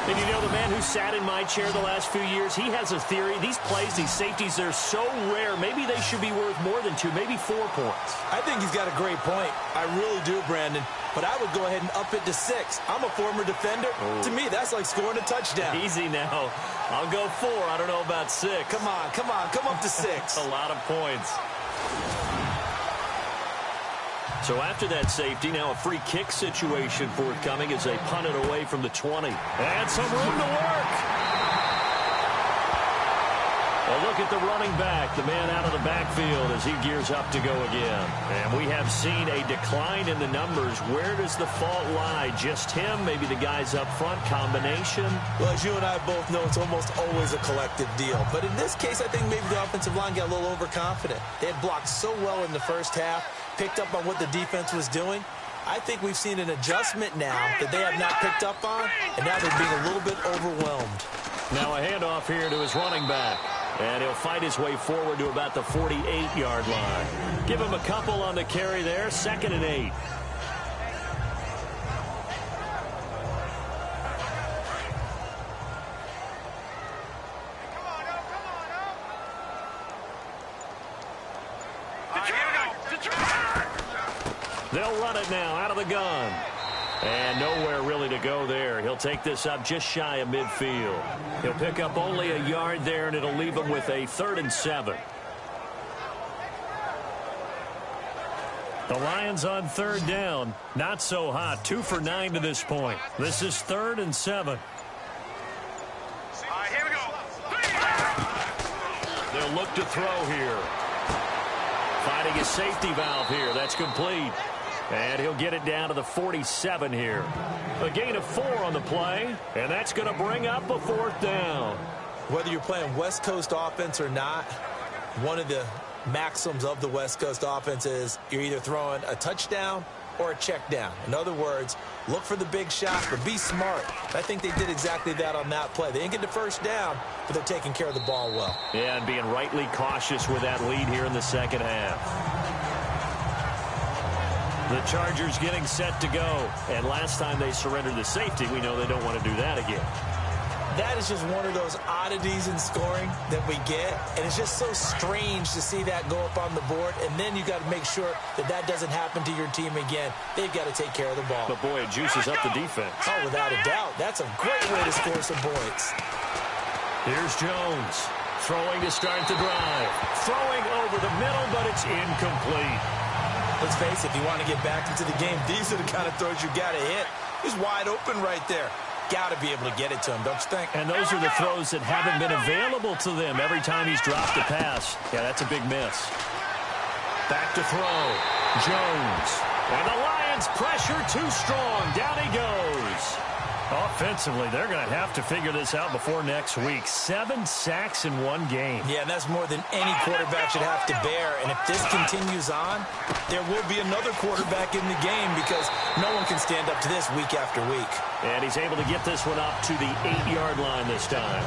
And you know, the man who sat in my chair the last few years, he has a theory. These plays, these safeties, they're so rare. Maybe they should be worth more than 2, maybe 4 points. I think he's got a great point. I really do, Brandon. But I would go ahead and up it to 6. I'm a former defender. To me, that's like scoring a touchdown. Easy now. I'll go 4. I don't know about 6. Come on. Come up to 6. A lot of points. So after that safety, now a free kick situation forthcoming as they punt it away from the 20. And some room to work. A look at the running back, the man out of the backfield as he gears up to go again. And we have seen a decline in the numbers. Where does the fault lie? Just him? Maybe the guys up front? Combination? Well, as you and I both know, it's almost always a collective deal. But in this case, I think maybe the offensive line got a little overconfident. They had blocked so well in the first half, picked up on what the defense was doing. I think we've seen an adjustment now that they have not picked up on, and now they're being a little bit overwhelmed. Now a handoff here to his running back. And he'll fight his way forward to about the 48-yard line. Give him a couple on the carry there. 2nd and 8. They'll run it now out of the gun. And nowhere really to go there. He'll take this up just shy of midfield. He'll pick up only a yard there, and it'll leave him with a 3rd and 7. The Lions on 3rd down. Not so hot. 2 for 9 to this point. This is 3rd and 7. Here we go. They'll look to throw here. Finding a safety valve here. That's complete. And he'll get it down to the 47 here. A gain of 4 on the play, and that's going to bring up a 4th down. Whether you're playing West Coast offense or not, one of the maxims of the West Coast offense is you're either throwing a touchdown or a check down. In other words, look for the big shot, but be smart. I think they did exactly that on that play. They didn't get the first down, but they're taking care of the ball well. Yeah, and being rightly cautious with that lead here in the second half. The Chargers getting set to go. And last time they surrendered the safety, we know they don't want to do that again. That is just one of those oddities in scoring that we get. And it's just so strange to see that go up on the board. And then you got to make sure that that doesn't happen to your team again. They've got to take care of the ball. But, boy, it juices up the defense. Oh, without a doubt. That's a great way to score some points. Here's Jones. Throwing to start the drive. Throwing over the middle, but it's incomplete. Let's face it, if you want to get back into the game, these are the kind of throws you got to hit. He's wide open right there. Got to be able to get it to him, don't you think? And those are the throws that haven't been available to them every time he's dropped a pass. Yeah, that's a big miss. Back to throw. Jones. And the Lions pressure too strong. Down he goes. Offensively, they're going to have to figure this out before next week. 7 sacks in one game. Yeah, and that's more than any quarterback should have to bear. And if this continues on, there will be another quarterback in the game because no one can stand up to this week after week. And he's able to get this one up to the 8-yard line this time.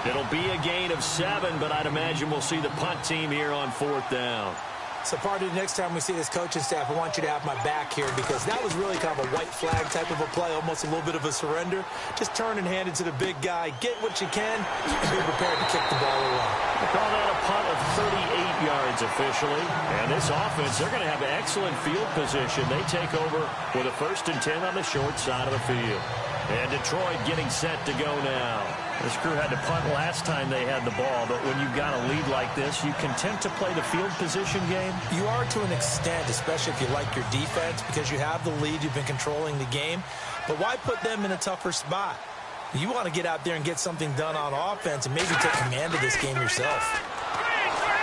It'll be a gain of 7, but I'd imagine we'll see the punt team here on 4th down. So, Party, next time we see this coaching staff, I want you to have my back here because that was really kind of a white flag type of a play, almost a little bit of a surrender. Just turn and hand it to the big guy, get what you can, and be prepared to kick the ball away. They call that a punt of 38 yards officially. And this offense, they're going to have excellent field position. They take over with a 1st and 10 on the short side of the field. And Detroit getting set to go now. This crew had to punt last time they had the ball, but when you've got a lead like this, you content to play the field position game? You are to an extent, especially if you like your defense, because you have the lead, you've been controlling the game. But why put them in a tougher spot? You want to get out there and get something done on offense and maybe take command of this game yourself.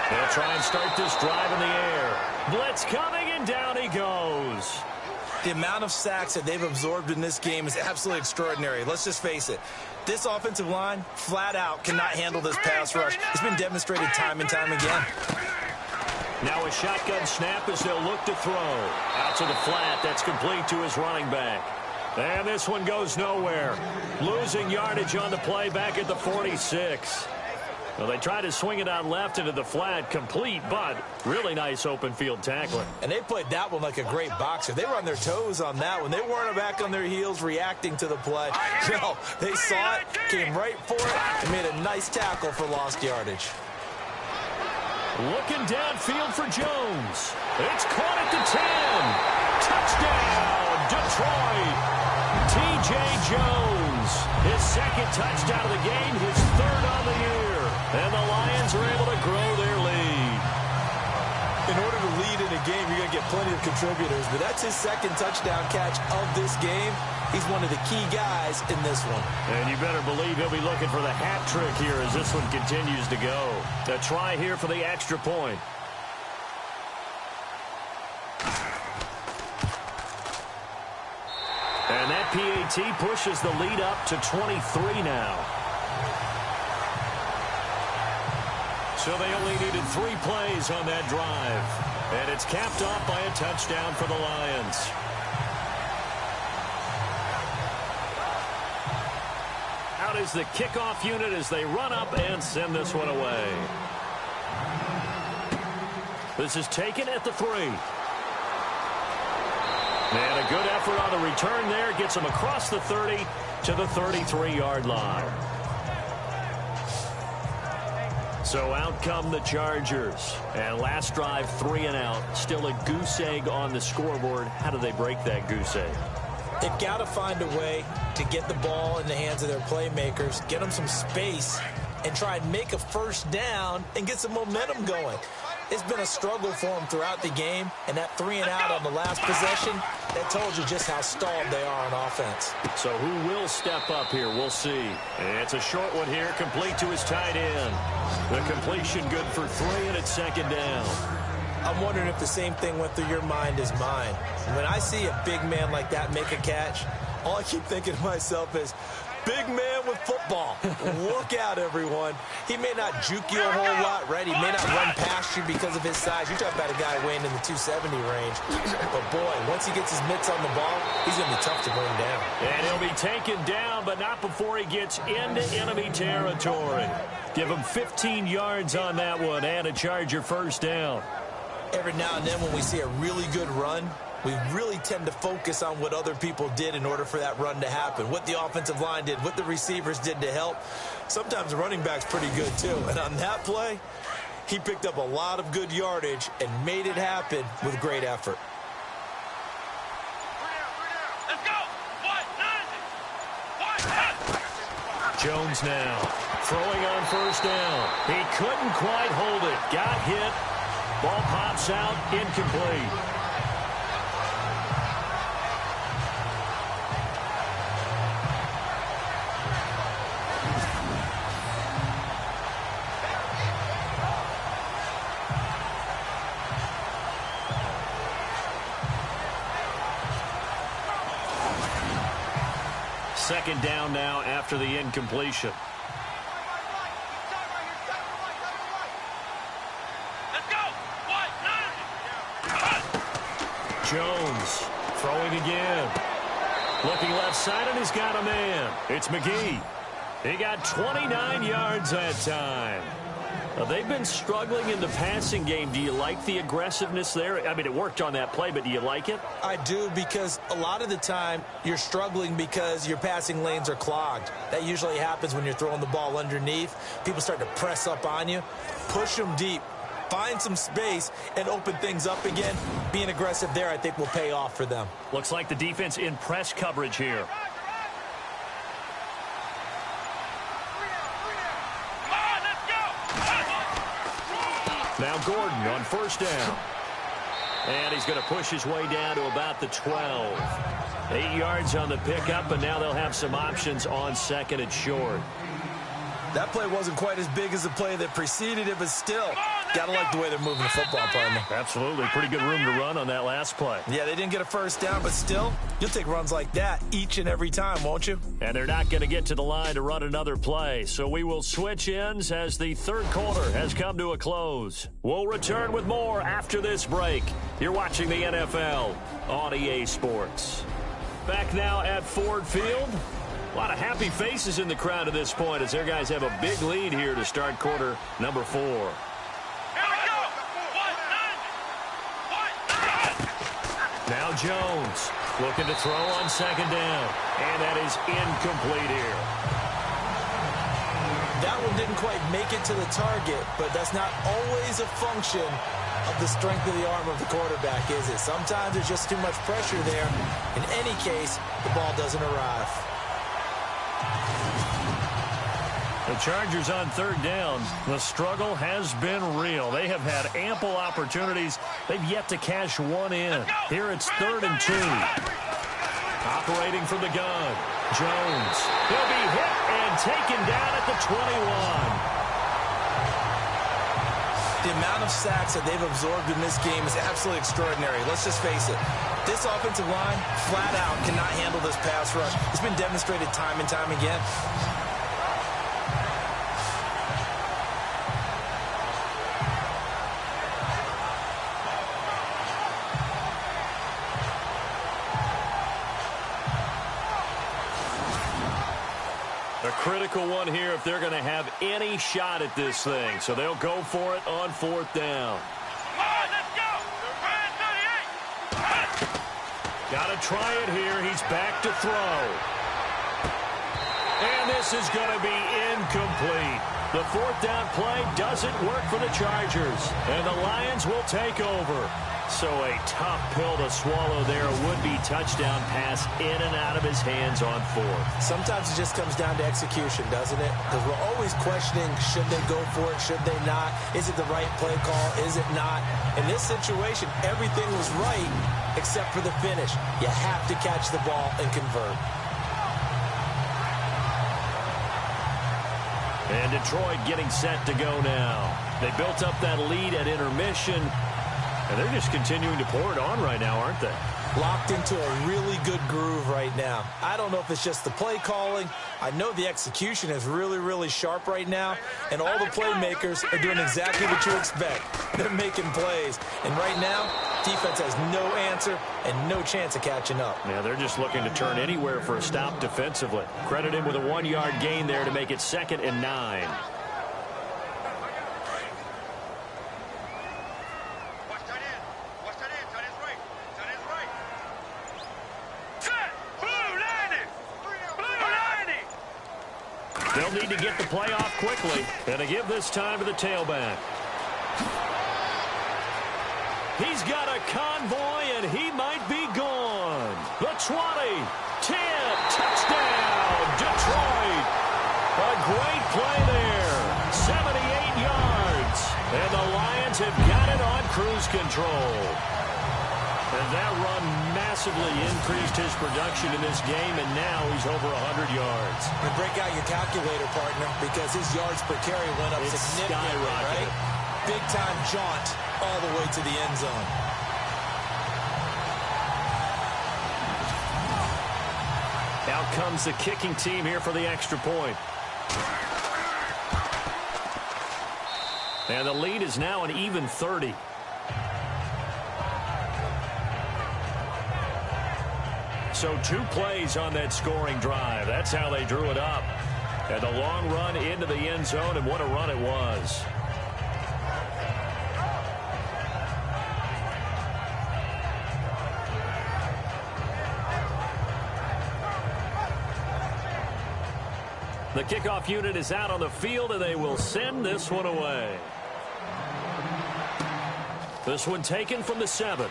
They'll try and start this drive in the air. Blitz coming, and down he goes. The amount of sacks that they've absorbed in this game is absolutely extraordinary. Let's just face it. This offensive line, flat out, cannot handle this pass rush. It's been demonstrated time and time again. Now a shotgun snap as they'll look to throw. Out to the flat. That's complete to his running back. And this one goes nowhere. Losing yardage on the play back at the 46. Well, they tried to swing it out left into the flat, complete, but really nice open field tackling. And they played that one like a great boxer. They were on their toes on that one. They weren't back on their heels reacting to the play. No, they saw it, came right for it, and made a nice tackle for lost yardage. Looking downfield for Jones. It's caught at the 10. Touchdown, Detroit. T.J. Jones, his 2nd touchdown of the game, his 3rd on the year. And the Lions are able to grow their lead. In order to lead in a game, you're going to get plenty of contributors, but that's his 2nd touchdown catch of this game. He's one of the key guys in this one. And you better believe he'll be looking for the hat trick here as this one continues to go. A try here for the extra point. And that PAT pushes the lead up to 23 now. So they only needed 3 plays on that drive. And it's capped off by a touchdown for the Lions. Out is the kickoff unit as they run up and send this one away. This is taken at the 3. And a good effort on the return there. Gets him across the 30 to the 33-yard line. So out come the Chargers. And last drive, 3 and out. Still a goose egg on the scoreboard. How do they break that goose egg? They've got to find a way to get the ball in the hands of their playmakers, get them some space, and try and make a first down and get some momentum going. It's been a struggle for them throughout the game, and that 3 and out on the last possession, that told you just how stalled they are on offense. So who will step up here? We'll see. And it's a short one here, complete to his tight end. The completion good for 3, and it's second down. I'm wondering if the same thing went through your mind as mine. When I see a big man like that make a catch, all I keep thinking to myself is, big man with football. Look out, everyone. He may not juke you a whole lot, right? He may not run past you because of his size. You're talking about a guy weighing in the 270 range. But, boy, once he gets his mitts on the ball, he's going to be tough to bring down. And he'll be taken down, but not before he gets into enemy territory. Give him 15 yards on that one and a Charger first down. Every now and then when we see a really good run, we really tend to focus on what other people did in order for that run to happen, what the offensive line did, what the receivers did to help. Sometimes the running back's pretty good, too. And on that play, he picked up a lot of good yardage and made it happen with great effort. Let's go. Jones now throwing on first down. He couldn't quite hold it. Got hit. Ball pops out, incomplete. Second down now after the incompletion. Jones throwing again. Looking left side, and he's got a man. It's McGee. He got 29 yards that time. They've been struggling in the passing game. Do you like the aggressiveness there? I mean, it worked on that play, but do you like it? I do, because a lot of the time you're struggling because your passing lanes are clogged. That usually happens when you're throwing the ball underneath. People start to press up on you. Push them deep. Find some space and open things up again. Being aggressive there, I think, will pay off for them. Looks like the defense in press coverage here. Now Gordon on first down. And he's going to push his way down to about the 12. 8 yards on the pickup, and now they'll have some options on second and short. That play wasn't quite as big as the play that preceded it, but still, gotta like the way they're moving the football, partner. Absolutely. Pretty good room to run on that last play. Yeah, they didn't get a first down, but still, you'll take runs like that each and every time, won't you? And they're not going to get to the line to run another play, so we will switch ends as the third quarter has come to a close. We'll return with more after this break. You're watching the NFL on EA Sports. Back now at Ford Field. A lot of happy faces in the crowd at this point as their guys have a big lead here to start quarter number 4. Here we go. Now Jones looking to throw on second down. And that is incomplete here. That one didn't quite make it to the target, but that's not always a function of the strength of the arm of the quarterback, is it? Sometimes there's just too much pressure there. In any case, the ball doesn't arrive. The Chargers on third down. The struggle has been real. They have had ample opportunities. They've yet to cash one in. Here it's 3rd and 2. Operating from the gun, Jones. He'll be hit and taken down at the 21. The amount of sacks that they've absorbed in this game is absolutely extraordinary. Let's just face it. This offensive line, flat out, cannot handle this pass rush. It's been demonstrated time and time again. A critical one here if they're going to have any shot at this thing. So they'll go for it on 4th down. Let's go! Got to try it here. He's back to throw. And this is going to be incomplete. The 4th down play doesn't work for the Chargers. And the Lions will take over. So a tough pill to swallow there. A would-be touchdown pass in and out of his hands on 4th. Sometimes it just comes down to execution, doesn't it? Because we're always questioning, should they go for it, should they not? Is it the right play call, is it not? In this situation, everything was right except for the finish. You have to catch the ball and convert. And Detroit getting set to go now. They built up that lead at intermission. And they're just continuing to pour it on right now, aren't they? Locked into a really good groove right now. I don't know if it's just the play calling. I know the execution is really, really sharp right now. And all the playmakers are doing exactly what you expect. They're making plays. And right now, defense has no answer and no chance of catching up. Yeah, they're just looking to turn anywhere for a stop defensively. Credit him with a 1-yard gain there to make it 2nd and 9. They'll need to get the play off quickly. And to give this time to the tailback. He's got a convoy, and he might be gone. The 20, 10, touchdown, Detroit. A great play there. 78 yards. And the Lions have got it on cruise control. And that run massively increased his production in this game, and now he's over 100 yards. And break out your calculator, partner, because his yards per carry went up significantly, right? Big-time jaunt all the way to the end zone. Out comes the kicking team here for the extra point. And the lead is now an even 30. So 2 plays on that scoring drive. That's how they drew it up. And the long run into the end zone, and what a run it was. The kickoff unit is out on the field, and they will send this one away. This one taken from the 7.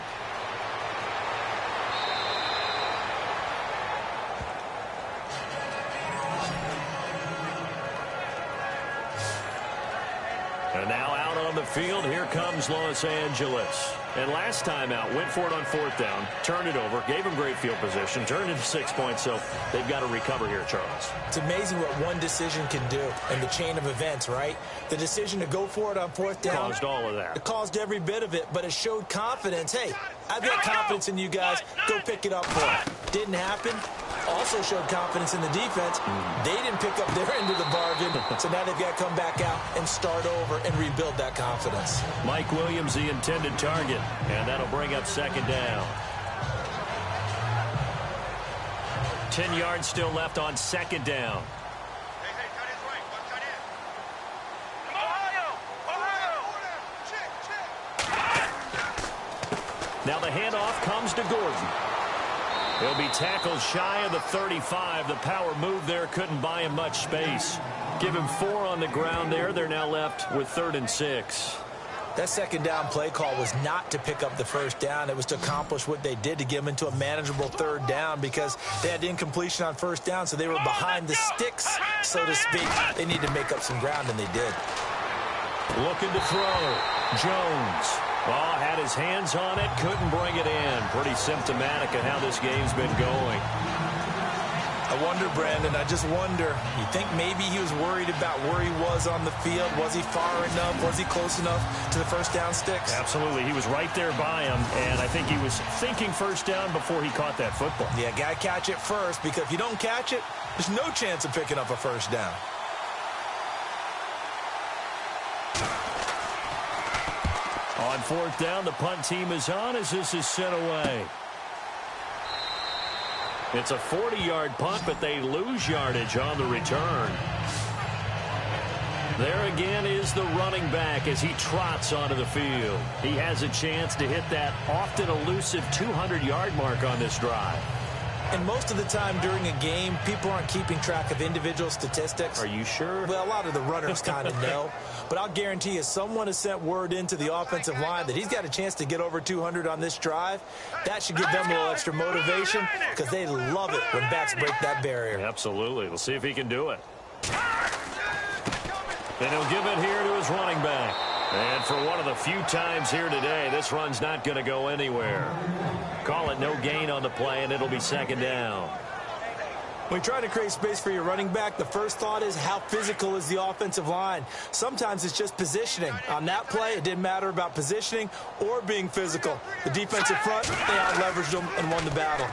And now out on the field, here comes Los Angeles. And last time out, went for it on 4th down, turned it over, gave them great field position, turned into 6 points, so they've got to recover here, Charles. It's amazing what one decision can do in the chain of events, right? The decision to go for it on 4th down. Caused all of that. It caused every bit of it, but it showed confidence. Hey, I've got confidence in you guys. Go pick it up for it. Didn't happen. Also showed confidence in the defense. They didn't pick up their end of the bargain, so now they've got to come back out and start over and rebuild that confidence. Mike Williams, the intended target, and that'll bring up 2nd down. 10 yards still left on 2nd down. Now the handoff comes to Gordon. He'll be tackled shy of the 35. The power move there couldn't buy him much space. Give him 4 on the ground there. They're now left with 3rd and 6. That 2nd down play call was not to pick up the 1st down. It was to accomplish what they did, to get them into a manageable 3rd down, because they had incompletion on 1st down, so they were behind the sticks, so to speak. They need to make up some ground, and they did. Looking to throw. Jones. Oh, had his hands on it, couldn't bring it in. Pretty symptomatic of how this game's been going. I wonder, Brandon, I just wonder, you think maybe he was worried about where he was on the field? Was he far enough? Was he close enough to the first down sticks? Absolutely. He was right there by him, and I think he was thinking first down before he caught that football. Yeah, got to catch it first, because if you don't catch it, there's no chance of picking up a first down. On fourth down, the punt team is on as this is sent away. It's a 40-yard punt, but they lose yardage on the return. There again is the running back as he trots onto the field. He has a chance to hit that often elusive 200-yard mark on this drive. And most of the time during a game, people aren't keeping track of individual statistics. Are you sure? Well, a lot of the runners kind of know. But I'll guarantee you someone has sent word into the offensive line that he's got a chance to get over 200 on this drive. That should give them a little extra motivation because they love it when backs break that barrier. Absolutely. We'll see if he can do it. And he'll give it here to his running back. And for one of the few times here today, this run's not going to go anywhere. Call it no gain on the play, and it'll be second down. When you try to create space for your running back, the first thought is how physical is the offensive line. Sometimes it's just positioning. On that play, it didn't matter about positioning or being physical. The defensive front, they out-leveraged them and won the battle.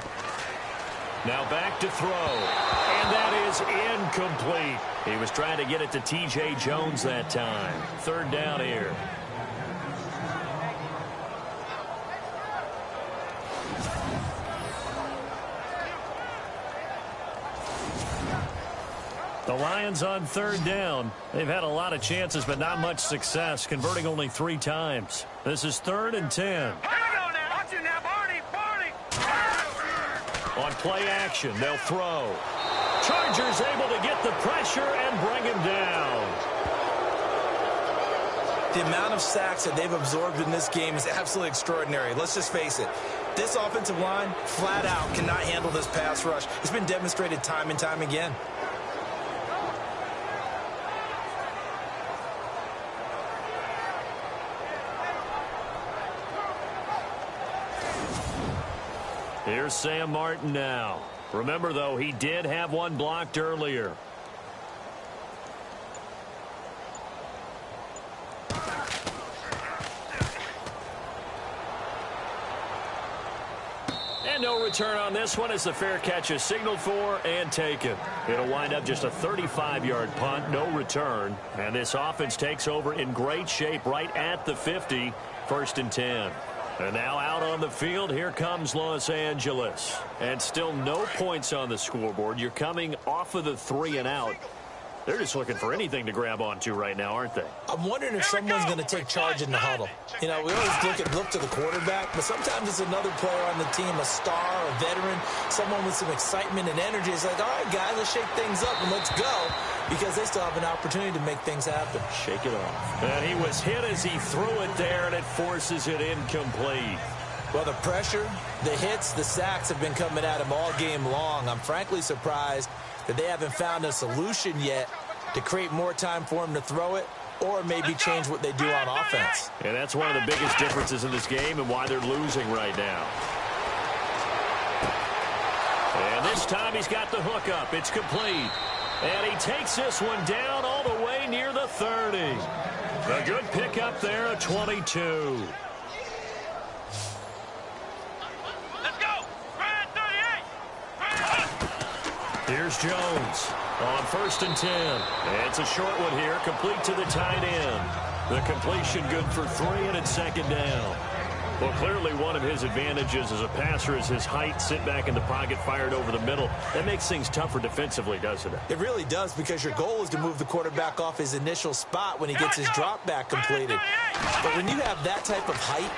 Now back to throw. And that is incomplete. He was trying to get it to T.J. Jones that time. Third down here. The Lions on third down. They've had a lot of chances, but not much success, converting only 3 times. This is 3rd and 10. Here we go now. Watch it now, Barney. On play action, they'll throw. Chargers able to get the pressure and bring him down. The amount of sacks that they've absorbed in this game is absolutely extraordinary. Let's just face it. This offensive line, flat out, cannot handle this pass rush. It's been demonstrated time and time again. Here's Sam Martin now. Remember, though, he did have one blocked earlier. And no return on this one as the fair catch is signaled for and taken. It'll wind up just a 35-yard punt, no return. And this offense takes over in great shape right at the 50, 1st and 10. And now out on the field, here comes Los Angeles. And still no points on the scoreboard. You're coming off of the 3 and out. They're just looking for anything to grab onto right now, aren't they? I'm wondering if someone's going to take charge in the huddle. You know, we always look to the quarterback, but sometimes it's another player on the team, a star, a veteran, someone with some excitement and energy. It's like, all right, guys, let's shake things up and let's go, because they still have an opportunity to make things happen. Shake it off. And he was hit as he threw it there, and it forces it incomplete. Well, the pressure, the hits, the sacks have been coming at him all game long. I'm frankly surprised that they haven't found a solution yet to create more time for him to throw it or maybe change what they do on offense. And that's one of the biggest differences in this game and why they're losing right now. And this time he's got the hook up. It's complete. And he takes this one down all the way near the 30. A good pickup there at 22. Here's Jones on 1st and 10. It's a short one here, complete to the tight end. The completion good for 3, and it's 2nd down. Well, clearly one of his advantages as a passer is his height, sit back in the pocket, fired over the middle. That makes things tougher defensively, doesn't it? It really does, because your goal is to move the quarterback off his initial spot when he gets his drop back completed. But when you have that type of height,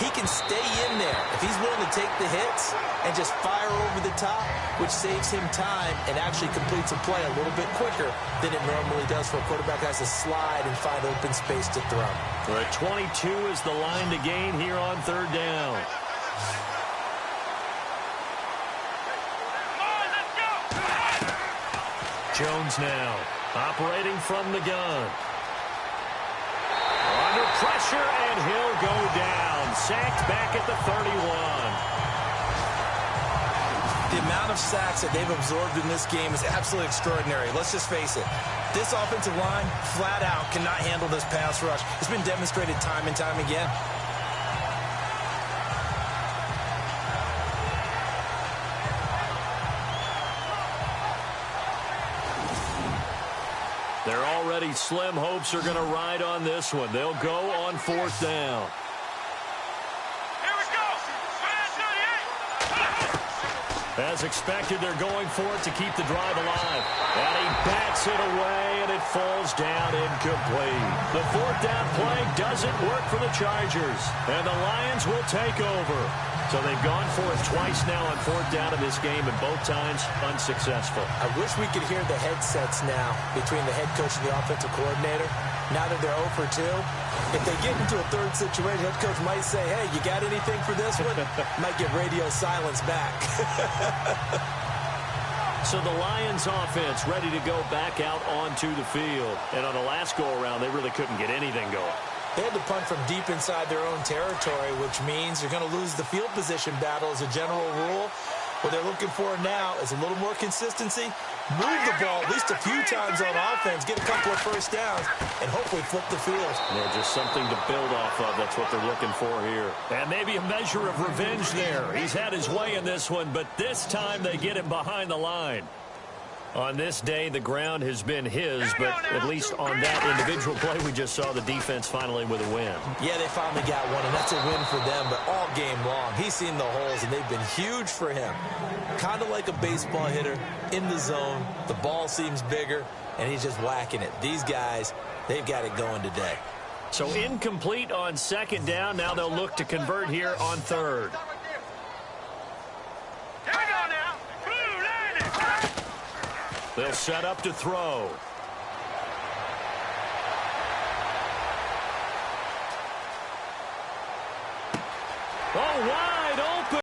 he can stay in there if he's willing to take the hits and just fire over the top, which saves him time and actually completes a play a little bit quicker than it normally does for a quarterback who has to slide and find open space to throw. We're at 22 is the line to gain here on 3rd down. Jones now operating from the gun. Under pressure, and he'll go down. Sacked back at the 31. The amount of sacks that they've absorbed in this game is absolutely extraordinary. Let's just face it. This offensive line, flat out, cannot handle this pass rush. It's been demonstrated time and time again. They're already slim hopes are going to ride on this one. They'll go on 4th down. Here we go. As expected, they're going for it to keep the drive alive. And he bats it away, and it falls down incomplete. The 4th down play doesn't work for the Chargers, and the Lions will take over. So they've gone for it twice now on 4th down in this game, and both times unsuccessful. I wish we could hear the headsets now between the head coach and the offensive coordinator. Now that they're 0 for 2, if they get into a third situation, head coach might say, hey, you got anything for this one? Might get radio silence back. So the Lions offense ready to go back out onto the field. And on the last go-around, they really couldn't get anything going. They had to punt from deep inside their own territory, which means they're going to lose the field position battle as a general rule. What they're looking for now is a little more consistency, move the ball at least a few times on offense, get a couple of first downs, and hopefully flip the field. Yeah, just something to build off of. That's what they're looking for here. And maybe a measure of revenge there. He's had his way in this one, but this time they get him behind the line. On this day, the ground has been his, but at least on that individual play, we just saw the defense finally with a win. Yeah, they finally got one, and that's a win for them, but all game long, he's seen the holes, and they've been huge for him. Kind of like a baseball hitter in the zone. The ball seems bigger, and he's just whacking it. These guys, they've got it going today. So incomplete on 2nd down. Now they'll look to convert here on 3rd. Here we go now. Blue line. They'll set up to throw. Oh, wide open.